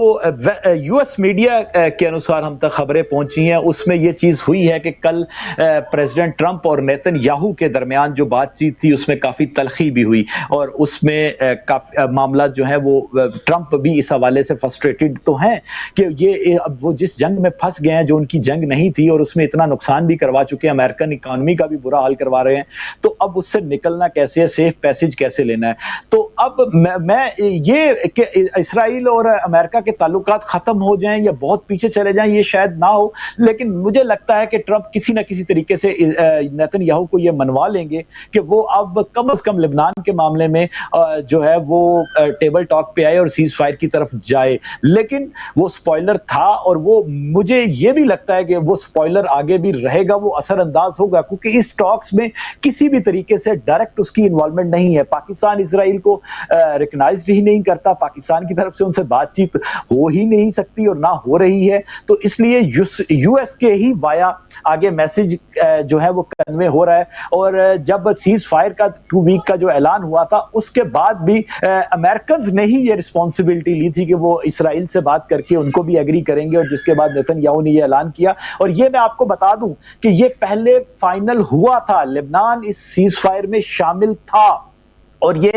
यूएस मीडिया के अनुसार हम तक खबरें पहुंची हैं उसमें ये चीज हुई है कि कल प्रेसिडेंट ट्रंप और नेतन्याहू के दरमियान जो बातचीत थी उसमें काफी तलखी भी हुई, और उसमें काफी मामला जो है वो ट्रंप भी इस हवाले से फ्रस्ट्रेटेड तो हैं कि ये अब वो जिस जंग में फंस गए हैं जो उनकी जंग नहीं थी, और उसमें इतना नुकसान भी करवा चुके हैं, अमेरिकन इकोनॉमी का भी बुरा हाल करवा रहे हैं, तो अब उससे निकलना कैसे है, सेफ पैसेज कैसे लेना है। तो अब मैं ये कि इसराइल और अमेरिका के ताल्लुकात खत्म हो जाएं या बहुत पीछे चले जाएं ये शायद ना हो, लेकिन मुझे लगता है कि ट्रंप किसी ना किसी तरीके से नेतन्याहू को ये मनवा लेंगे कि वो अब कम से कम लेबनान के मामले में जो है वो टेबल टॉक पे आए और सीज फायर की तरफ जाए। लेकिन वो स्पॉइलर था, और वो मुझे ये भी लगता है कि वो स्पॉइलर आगे भी रहेगा, वो असरअंदाज होगा, क्योंकि इस टॉक्स में किसी भी तरीके से डायरेक्ट उसकी इन्वॉल्वमेंट नहीं है। पाकिस्तान इसराइल को रिकॉग्नाइज ही नहीं करता, पाकिस्तान की तरफ से उनसे बातचीत हो ही नहीं सकती और ना हो रही है। तो इसलिए यूएस के ही वाया आगे मैसेज जो है वो कन्वे हो रहा है। और जब सीज फायर का 2 वीक का जो ऐलान हुआ था उसके बाद भी अमेरिकन ने ही ये रिस्पॉन्सिबिलिटी ली थी कि वो इसराइल से बात करके उनको भी एग्री करेंगे, और जिसके बाद नेतन्याहू ने ये ऐलान किया। और ये मैं आपको बता दूं कि ये पहले फाइनल हुआ था, लेबनान इस सीज फायर में शामिल था, और ये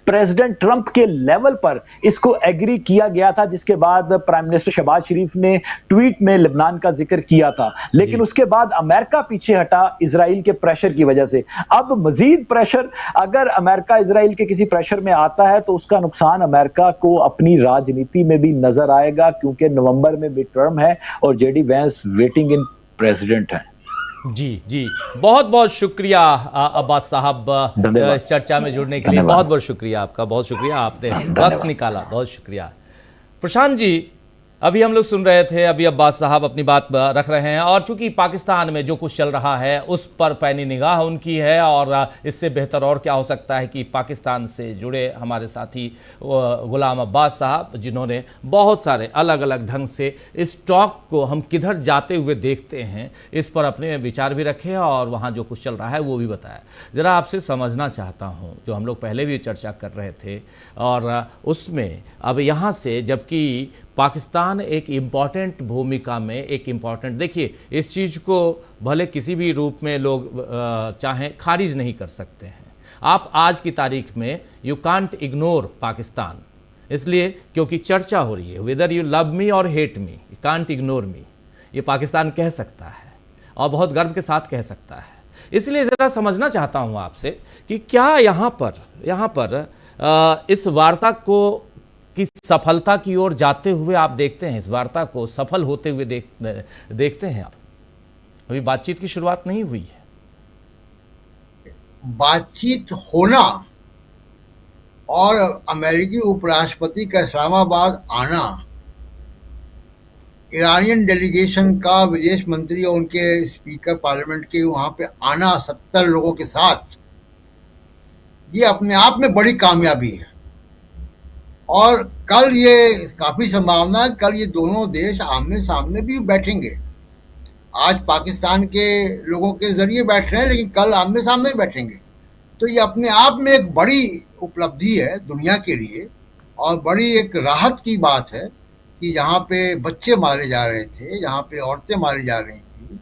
प्रेसिडेंट ट्रंप के लेवल पर इसको एग्री किया गया था, जिसके बाद प्राइम मिनिस्टर शहबाज शरीफ ने ट्वीट में लेबनान का जिक्र किया था। लेकिन उसके बाद अमेरिका पीछे हटा इजराइल के प्रेशर की वजह से। अब मजीद प्रेशर, अगर अमेरिका इजराइल के किसी प्रेशर में आता है तो उसका नुकसान अमेरिका को अपनी राजनीति में भी नजर आएगा, क्योंकि नवंबर में मिड टर्म है और JD Vance waiting in president है। जी जी, बहुत बहुत शुक्रिया अब्बास साहब इस चर्चा में जुड़ने के लिए। बहुत बहुत शुक्रिया आपका, बहुत शुक्रिया, आपने वक्त निकाला, बहुत शुक्रिया। प्रशांत जी, अभी हम लोग सुन रहे थे, अभी अब्बास साहब अपनी बात रख रहे हैं, और चूंकि पाकिस्तान में जो कुछ चल रहा है उस पर पैनी निगाह उनकी है, और इससे बेहतर और क्या हो सकता है कि पाकिस्तान से जुड़े हमारे साथी गुलाम अब्बास साहब, जिन्होंने बहुत सारे अलग अलग ढंग से इस टॉक को हम किधर जाते हुए देखते हैं इस पर अपने विचार भी रखे, और वहाँ जो कुछ चल रहा है वो भी बताया। ज़रा आपसे समझना चाहता हूँ, जो हम लोग पहले भी चर्चा कर रहे थे, और उसमें अब यहाँ से जबकि पाकिस्तान एक इम्पॉर्टेंट भूमिका में, एक इम्पॉर्टेंट, देखिए इस चीज़ को भले किसी भी रूप में लोग चाहें खारिज नहीं कर सकते हैं। आप आज की तारीख में यू कांट इग्नोर पाकिस्तान, इसलिए क्योंकि चर्चा हो रही है, वेदर यू लव मी और hate me, you can't ignore me, ये पाकिस्तान कह सकता है और बहुत गर्व के साथ कह सकता है। इसलिए ज़रा समझना चाहता हूँ आपसे कि क्या यहाँ पर इस वार्ता को की सफलता की ओर जाते हुए आप देखते हैं, इस वार्ता को सफल होते हुए देखते हैं आप? अभी बातचीत की शुरुआत नहीं हुई है। बातचीत होना और अमेरिकी उपराष्ट्रपति का इस्लामाबाद आना, ईरानियन डेलीगेशन का विदेश मंत्री और उनके स्पीकर पार्लियामेंट के वहां पे आना 70 लोगों के साथ, ये अपने आप में बड़ी कामयाबी है। और कल ये काफी संभावना है, कल ये दोनों देश आमने सामने भी बैठेंगे। आज पाकिस्तान के लोगों के जरिए बैठ रहे हैं, लेकिन कल आमने सामने बैठेंगे। तो ये अपने आप में एक बड़ी उपलब्धि है दुनिया के लिए, और बड़ी एक राहत की बात है कि यहाँ पे बच्चे मारे जा रहे थे, यहाँ पे औरतें मारी जा रही थी,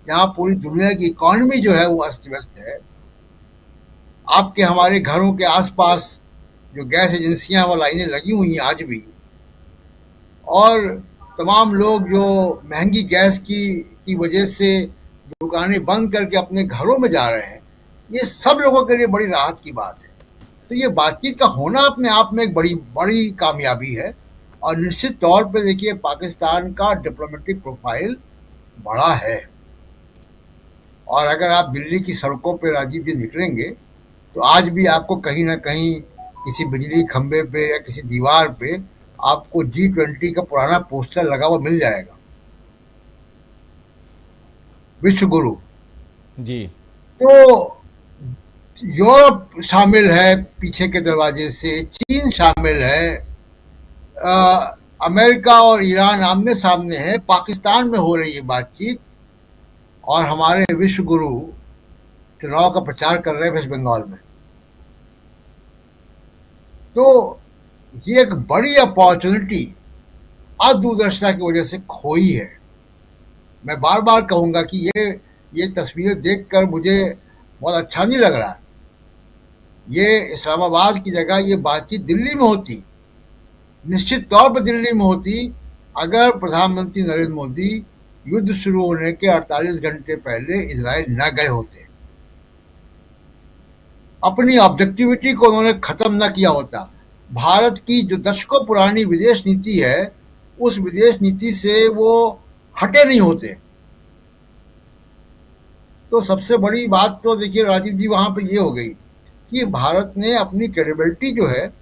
जहाँ पूरी दुनिया की इकॉनमी जो है वो अस्त व्यस्त है। आपके हमारे घरों के आसपास जो गैस एजेंसियां वो लाइनें लगी हुई हैं आज भी, और तमाम लोग जो महंगी गैस की वजह से दुकानें बंद करके अपने घरों में जा रहे हैं, ये सब लोगों के लिए बड़ी राहत की बात है। तो ये बातचीत का होना अपने आप में एक बड़ी बड़ी कामयाबी है। और निश्चित तौर पे देखिए, पाकिस्तान का डिप्लोमेटिक प्रोफाइल बड़ा है। और अगर आप दिल्ली की सड़कों पे राजीव जी निकलेंगे तो आज भी आपको कहीं ना कहीं किसी बिजली खंबे पे या किसी दीवार पे आपको G20 का पुराना पोस्टर लगा हुआ मिल जाएगा, विश्व गुरु। जी। तो यूरोप शामिल है पीछे के दरवाजे से, चीन शामिल है, अमेरिका और ईरान आमने सामने है, पाकिस्तान में हो रही है बातचीत, और हमारे विश्व गुरु चुनाव का प्रचार कर रहे हैं वेस्ट बंगाल में। तो ये एक बड़ी अपॉर्चुनिटी अदूरदर्शिता की वजह से खोई है। मैं बार बार कहूंगा कि ये तस्वीरें देखकर मुझे बहुत अच्छा नहीं लग रहा। ये इस्लामाबाद की जगह ये बातचीत दिल्ली में होती, निश्चित तौर पर दिल्ली में होती, अगर प्रधानमंत्री नरेंद्र मोदी युद्ध शुरू होने के 48 घंटे पहले इजराइल न गए होते। अपनी ऑब्जेक्टिविटी को उन्होंने खत्म न किया होता। भारत की जो दशकों पुरानी विदेश नीति है, उस विदेश नीति से वो हटे नहीं होते। तो सबसे बड़ी बात तो देखिए राजीव जी वहां पे ये हो गई कि भारत ने अपनी क्रेडिबिलिटी जो है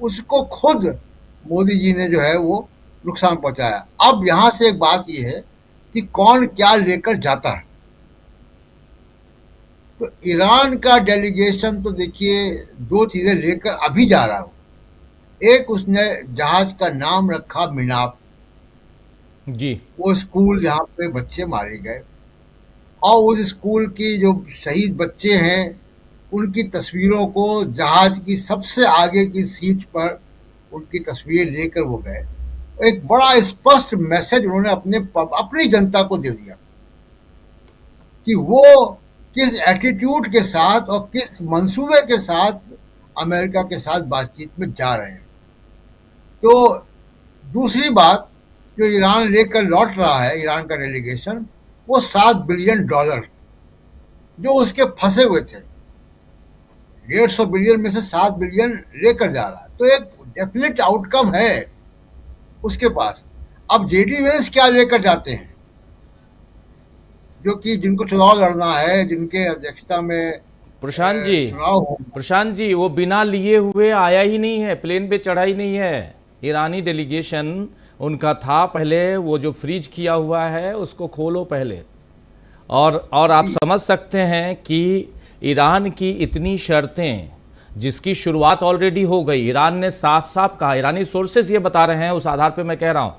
उसको खुद मोदी जी ने जो है वो नुकसान पहुंचाया। अब यहां से एक बात ये है कि कौन क्या लेकर जाता है। तो ईरान का डेलीगेशन तो देखिए दो चीजें लेकर अभी जा रहा हो। एक, उसने जहाज का नाम रखा मिनाप, जी। वो स्कूल जहाँ पे बच्चे मारे गए, और उस स्कूल की जो शहीद बच्चे हैं उनकी तस्वीरों को जहाज की सबसे आगे की सीट पर उनकी तस्वीरें लेकर वो गए। एक बड़ा स्पष्ट मैसेज उन्होंने अपनी जनता को दे दिया कि वो किस एटीट्यूड के साथ और किस मंसूबे के साथ अमेरिका के साथ बातचीत में जा रहे हैं। तो दूसरी बात, जो ईरान लेकर लौट रहा है, ईरान का डेलीगेशन, वो $7 बिलियन जो उसके फंसे हुए थे, 150 बिलियन में से 7 बिलियन लेकर जा रहा है। तो एक डेफिनेट आउटकम है उसके पास। अब जेडी वेंस क्या लेकर जाते हैं, जो कि जिनको चुनाव लड़ना है, जिनके अध्यक्षता में चुनाव हो। प्रशांत जी, वो बिना लिए हुए आया ही नहीं है, प्लेन पे चढ़ा ही नहीं है। ईरानी डेलीगेशन उनका था, पहले वो जो फ्रीज किया हुआ है उसको खोलो पहले। और आप समझ सकते हैं कि ईरान की इतनी शर्तें, जिसकी शुरुआत ऑलरेडी हो गई। ईरान ने साफ साफ कहा, ईरानी सोर्सेज ये बता रहे हैं, उस आधार पे मैं कह रहा हूं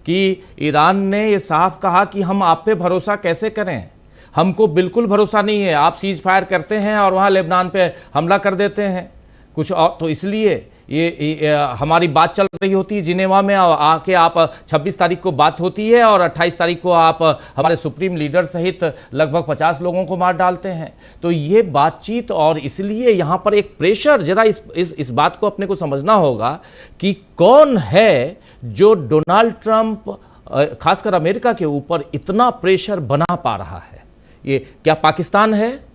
कि ईरान ने ये साफ कहा कि हम आप पे भरोसा कैसे करें, हमको बिल्कुल भरोसा नहीं है। आप सीज फायर करते हैं और वहाँ लेबनान पे हमला कर देते हैं कुछ और, तो इसलिए ये हमारी बात चल रही होती है जिनेवा में, आके आप 26 तारीख को बात होती है और 28 तारीख को आप हमारे सुप्रीम लीडर सहित लगभग 50 लोगों को मार डालते हैं। तो ये बातचीत, और इसलिए यहाँ पर एक प्रेशर, जरा इस बात को अपने को समझना होगा कि कौन है जो डोनाल्ड ट्रंप खासकर अमेरिका के ऊपर इतना प्रेशर बना पा रहा है। ये क्या पाकिस्तान है?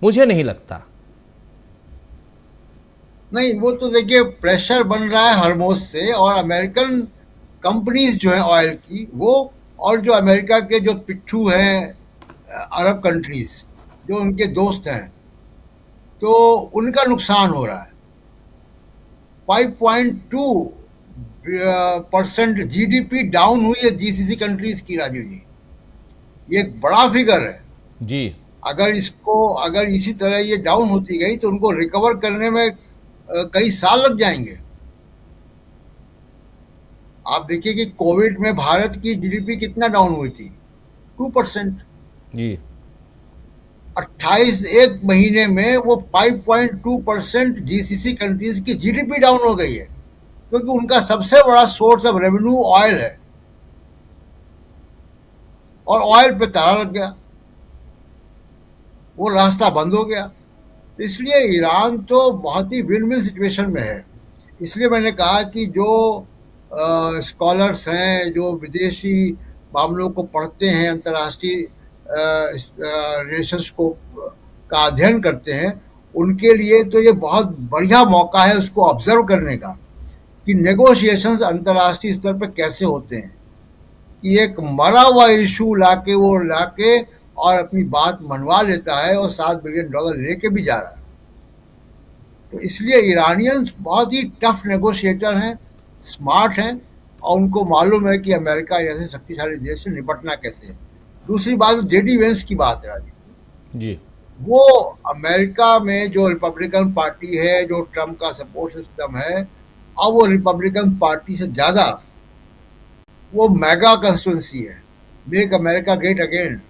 मुझे नहीं लगता। नहीं, वो तो देखिए प्रेशर बन रहा है हरमोज से, और अमेरिकन कंपनीज जो है ऑयल की, वो, और जो अमेरिका के जो पिट्ठू हैं अरब कंट्रीज, जो उनके दोस्त हैं, तो उनका नुकसान हो रहा है। 5.2% जीडीपी डाउन हुई है जीसीसी कंट्रीज की राजीव जी। ये एक बड़ा फिगर है जी। अगर इसी तरह ये डाउन होती गई तो उनको रिकवर करने में कई साल लग जाएंगे। आप देखिए कि कोविड में भारत की जीडीपी कितना डाउन हुई थी, 2%। जी। 28 एक महीने में वो 5.2% जीसीसी कंट्रीज की जीडीपी डाउन हो गई है, क्योंकि उनका सबसे बड़ा सोर्स ऑफ रेवेन्यू ऑयल है, और ऑयल पे ताला लग गया। वो रास्ता बंद हो गया। तो इसलिए ईरान तो बहुत ही विन विन सिचुएशन में है। इसलिए मैंने कहा कि जो स्कॉलर्स हैं, जो विदेशी मामलों को पढ़ते हैं, अंतर्राष्ट्रीय रिलेशंस को का अध्ययन करते हैं, उनके लिए तो ये बहुत बढ़िया मौका है उसको ऑब्जर्व करने का कि नेगोशिएशंस अंतर्राष्ट्रीय स्तर पर कैसे होते हैं, कि एक मरा हुआ इशू लाके और अपनी बात मनवा लेता है और $7 बिलियन लेके भी जा रहा है। तो इसलिए ईरानियंस बहुत ही टफ नेगोशिएटर हैं, स्मार्ट हैं, और उनको मालूम है कि अमेरिका जैसे शक्तिशाली देश से निपटना कैसे है। दूसरी बात जेडी वेंस की बात है राजीव जी। वो अमेरिका में जो रिपब्लिकन पार्टी है, जो ट्रम्प का सपोर्ट सिस्टम है, अब वो रिपब्लिकन पार्टी से ज़्यादा वो मेगा कंस्टिट्यूंसी है, मेक अमेरिका ग्रेट अगेन,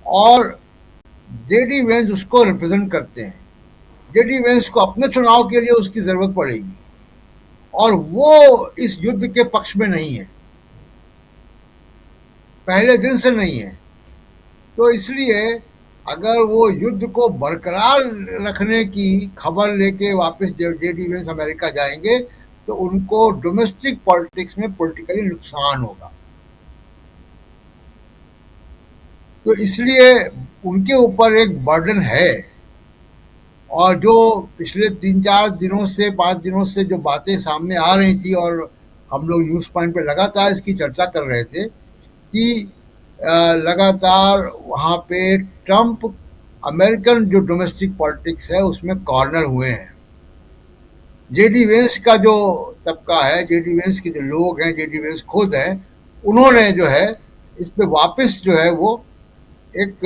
और जेडी वेंस उसको रिप्रेजेंट करते हैं। जेडी वेंस को अपने चुनाव के लिए उसकी ज़रूरत पड़ेगी और वो इस युद्ध के पक्ष में नहीं है, पहले दिन से नहीं है। तो इसलिए अगर वो युद्ध को बरकरार रखने की खबर लेके वापस जेडी वेंस अमेरिका जाएंगे तो उनको डोमेस्टिक पॉलिटिक्स में पॉलिटिकली नुकसान होगा। तो इसलिए उनके ऊपर एक बर्डन है, और जो पिछले 3-4 दिनों से 5 दिनों से जो बातें सामने आ रही थी और हम लोग न्यूज़ पॉइंट पे लगातार इसकी चर्चा कर रहे थे कि लगातार वहाँ पे ट्रम्प अमेरिकन जो डोमेस्टिक पॉलिटिक्स है उसमें कॉर्नर हुए हैं। जेडी वेंस का जो तबका है, जेडी वेंस के जो लोग हैं, जेडी वेंस खुद हैं, उन्होंने जो है इस पे वापस जो है वो एक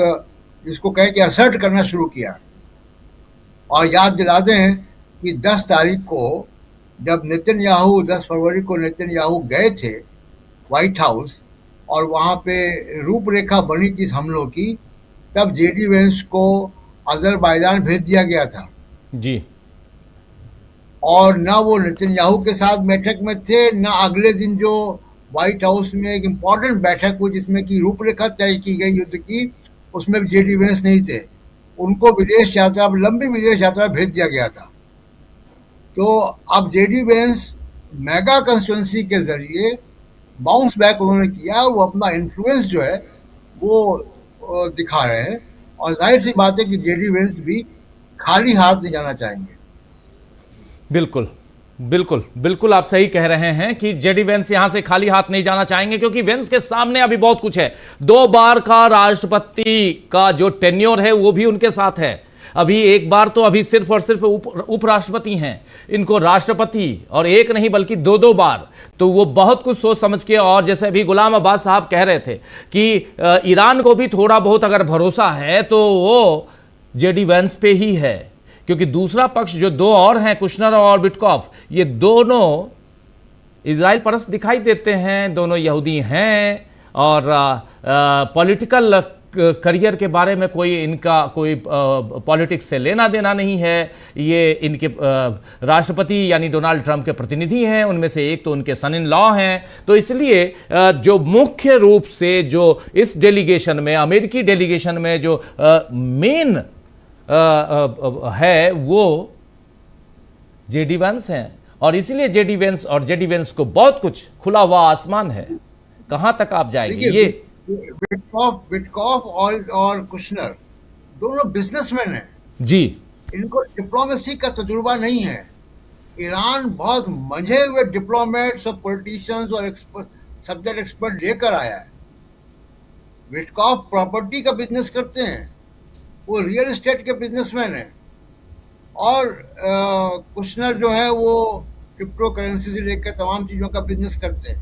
जिसको कहे कि असर्ट करना शुरू किया। और याद दिला दें कि 10 तारीख को जब नेतन्याहू 10 फरवरी को नेतन्याहू गए थे वाइट हाउस और वहाँ पे रूपरेखा बनी थी हमलों की, तब जेडी वेंस को अजरबैजान भेज दिया गया था जी। और ना वो नेतन्याहू के साथ बैठक में थे, ना अगले दिन जो व्हाइट हाउस में एक इम्पॉर्टेंट बैठक हुई जिसमें कि रूपरेखा तय की गई युद्ध की, उसमें भी जेडी वेंस नहीं थे। उनको विदेश यात्रा, लंबी विदेश यात्रा भेज दिया गया था। तो अब जेडी वेंस मेगा कंस्टिट्यूंसी के जरिए बाउंस बैक उन्होंने किया, वो अपना इन्फ्लुएंस जो है वो दिखा रहे हैं, और जाहिर सी बात है कि जेडी वेंस भी खाली हाथ नहीं जाना चाहेंगे। बिल्कुल बिल्कुल बिल्कुल, आप सही कह रहे हैं कि जेडी वेंस यहां से खाली हाथ नहीं जाना चाहेंगे, क्योंकि वेंस के सामने अभी बहुत कुछ है। 2 बार का राष्ट्रपति का जो टेन्योर है वो भी उनके साथ है। अभी एक बार तो अभी सिर्फ और सिर्फ उपराष्ट्रपति हैं, इनको राष्ट्रपति और एक नहीं बल्कि 2-2 बार। तो वो बहुत कुछ सोच समझ के, और जैसे अभी गुलाम अब्बास साहब कह रहे थे कि ईरान को भी थोड़ा बहुत अगर भरोसा है तो वो जेडी वेंस पे ही है, क्योंकि दूसरा पक्ष जो 2 और हैं, कुशनर और विटकॉफ, ये दोनों इजराइल परस्त दिखाई देते हैं, दोनों यहूदी हैं और पॉलिटिकल करियर के बारे में इनका कोई पॉलिटिक्स से लेना देना नहीं है। ये इनके राष्ट्रपति यानी डोनाल्ड ट्रंप के प्रतिनिधि हैं, उनमें से एक तो उनके सन इन लॉ हैं। तो इसलिए जो मुख्य रूप से जो इस डेलीगेशन में, अमेरिकी डेलीगेशन में जो मेन है वो जेडी वेंस हैं, और इसीलिए जेडी वेंस को बहुत कुछ खुला हुआ आसमान है, कहां तक आप जाएंगे। ये विटकॉफ और कुशनर दोनों बिजनेसमैन हैं जी, इनको डिप्लोमेसी का तजुर्बा नहीं है। ईरान बहुत मंझे हुए डिप्लोमेट्स और पॉलिटिशियंस और सब्जेक्ट एक्सपर्ट लेकर आया है। विटकॉफ प्रॉपर्टी का बिजनेस करते हैं, वो रियल एस्टेट के बिजनेसमैन हैं, और कुशनर जो है वो क्रिप्टो करेंसी से लेकर तमाम चीज़ों का बिजनेस करते हैं।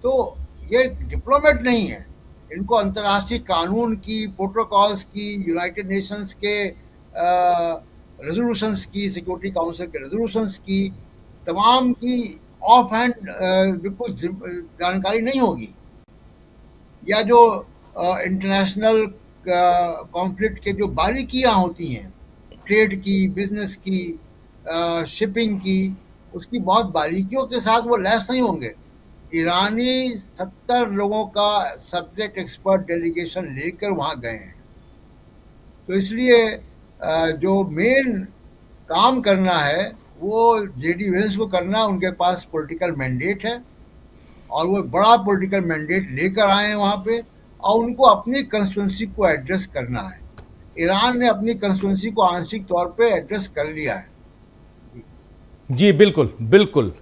तो ये डिप्लोमेट नहीं है, इनको अंतर्राष्ट्रीय कानून की, प्रोटोकॉल्स की, यूनाइटेड नेशंस के रेजोल्यूशंस की, सिक्योरिटी काउंसिल के रेजोल्यूशंस की, तमाम की ऑफ हैंड बिल्कुल जानकारी नहीं होगी, या जो इंटरनेशनल कॉन्फ्लिक्ट के जो बारीकियाँ होती हैं, ट्रेड की, बिजनेस की, शिपिंग की, उसकी बहुत बारीकियों के साथ वो लैस नहीं होंगे। ईरानी 70 लोगों का सब्जेक्ट एक्सपर्ट डेलीगेशन लेकर वहाँ गए हैं, तो इसलिए जो मेन काम करना है वो जेडी वेंस को करना है। उनके पास पॉलिटिकल मैंडेट है और वो बड़ा पॉलिटिकल मैंडेट लेकर आए हैं वहाँ पे, और उनको अपनी कंस्टिट्यूंसी को एड्रेस करना है। ईरान ने अपनी कंस्टिट्यूंसी को आंशिक तौर पे एड्रेस कर लिया है। जी बिल्कुल बिल्कुल।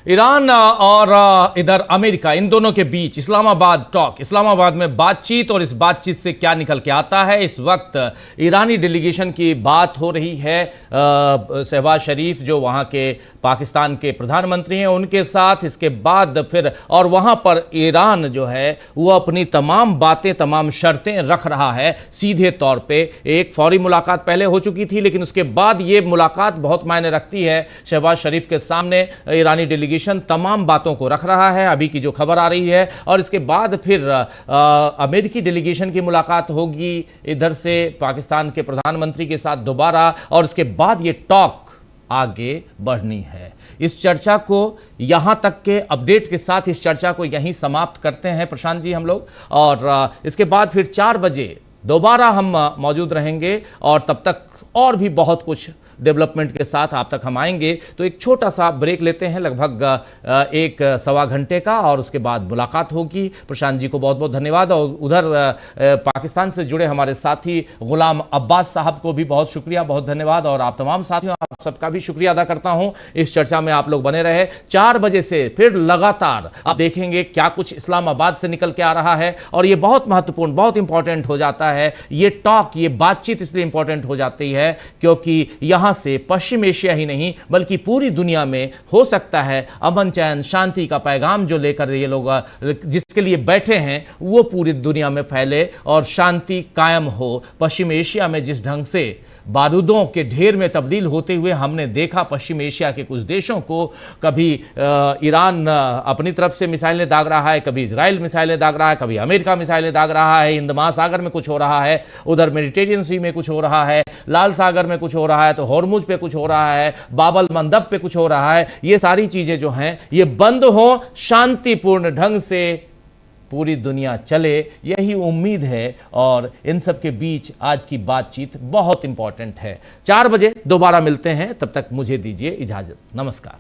ईरान और इधर अमेरिका, इन दोनों के बीच इस्लामाबाद टॉक, इस्लामाबाद में बातचीत, और इस बातचीत से क्या निकल के आता है। इस वक्त ईरानी डेलीगेशन की बात हो रही है। शहबाज शरीफ जो वहाँ के पाकिस्तान के प्रधानमंत्री हैं उनके साथ, इसके बाद फिर और वहाँ पर ईरान जो है वो अपनी तमाम बातें, तमाम शर्तें रख रहा है सीधे तौर पे। एक फौरी मुलाकात पहले हो चुकी थी, लेकिन उसके बाद ये मुलाकात बहुत मायने रखती है। शहबाज शरीफ के सामने ईरानी डेलीगेशन तमाम बातों को रख रहा है, अभी की जो खबर आ रही है, और इसके बाद फिर अमेरिकी डेलीगेशन की मुलाकात होगी इधर से पाकिस्तान के प्रधानमंत्री के साथ दोबारा, और इसके बाद ये टॉक आगे बढ़नी है। इस चर्चा को यहां तक के अपडेट के साथ इस चर्चा को यहीं समाप्त करते हैं प्रशांत जी हम लोग, और इसके बाद फिर 4 बजे दोबारा हम मौजूद रहेंगे, और तब तक और भी बहुत कुछ डेवलपमेंट के साथ आप तक हम आएंगे। तो एक छोटा सा ब्रेक लेते हैं, लगभग 1-1.25 घंटे का, और उसके बाद मुलाकात होगी। प्रशांत जी को बहुत बहुत धन्यवाद, और उधर पाकिस्तान से जुड़े हमारे साथी गुलाम अब्बास साहब को भी बहुत शुक्रिया, बहुत धन्यवाद, और आप तमाम साथियों, आप सबका भी शुक्रिया अदा करता हूं। इस चर्चा में आप लोग बने रहे। 4 बजे से फिर लगातार आप देखेंगे क्या कुछ इस्लामाबाद से निकल के आ रहा है, और ये बहुत महत्वपूर्ण, बहुत इंपॉर्टेंट हो जाता है ये टॉक, ये बातचीत इसलिए इंपॉर्टेंट हो जाती है क्योंकि यहां से पश्चिम एशिया ही नहीं बल्कि पूरी दुनिया में हो सकता है अमन, चैन, शांति का पैगाम जो लेकर ये लोग जिसके लिए बैठे हैं वो पूरी दुनिया में फैले और शांति कायम हो। पश्चिम एशिया में जिस ढंग से बारूदों के ढेर में तब्दील होते हुए हमने देखा पश्चिम एशिया के कुछ देशों को, कभी ईरान अपनी तरफ से मिसाइलें दाग रहा है, कभी इजराइल मिसाइलें दाग रहा है, कभी अमेरिका मिसाइलें दाग रहा है, हिंद महासागर में कुछ हो रहा है, उधर मेडिटेरियन सी में कुछ हो रहा है, लाल सागर में कुछ हो रहा है, तो हॉर्मुज पे कुछ हो रहा है, बाबल मंदब पे कुछ हो रहा है। ये सारी चीजें जो हैं ये बंद हो, शांतिपूर्ण ढंग से पूरी दुनिया चले, यही उम्मीद है, और इन सब के बीच आज की बातचीत बहुत इंपॉर्टेंट है। 4 बजे दोबारा मिलते हैं, तब तक मुझे दीजिए इजाजत। नमस्कार।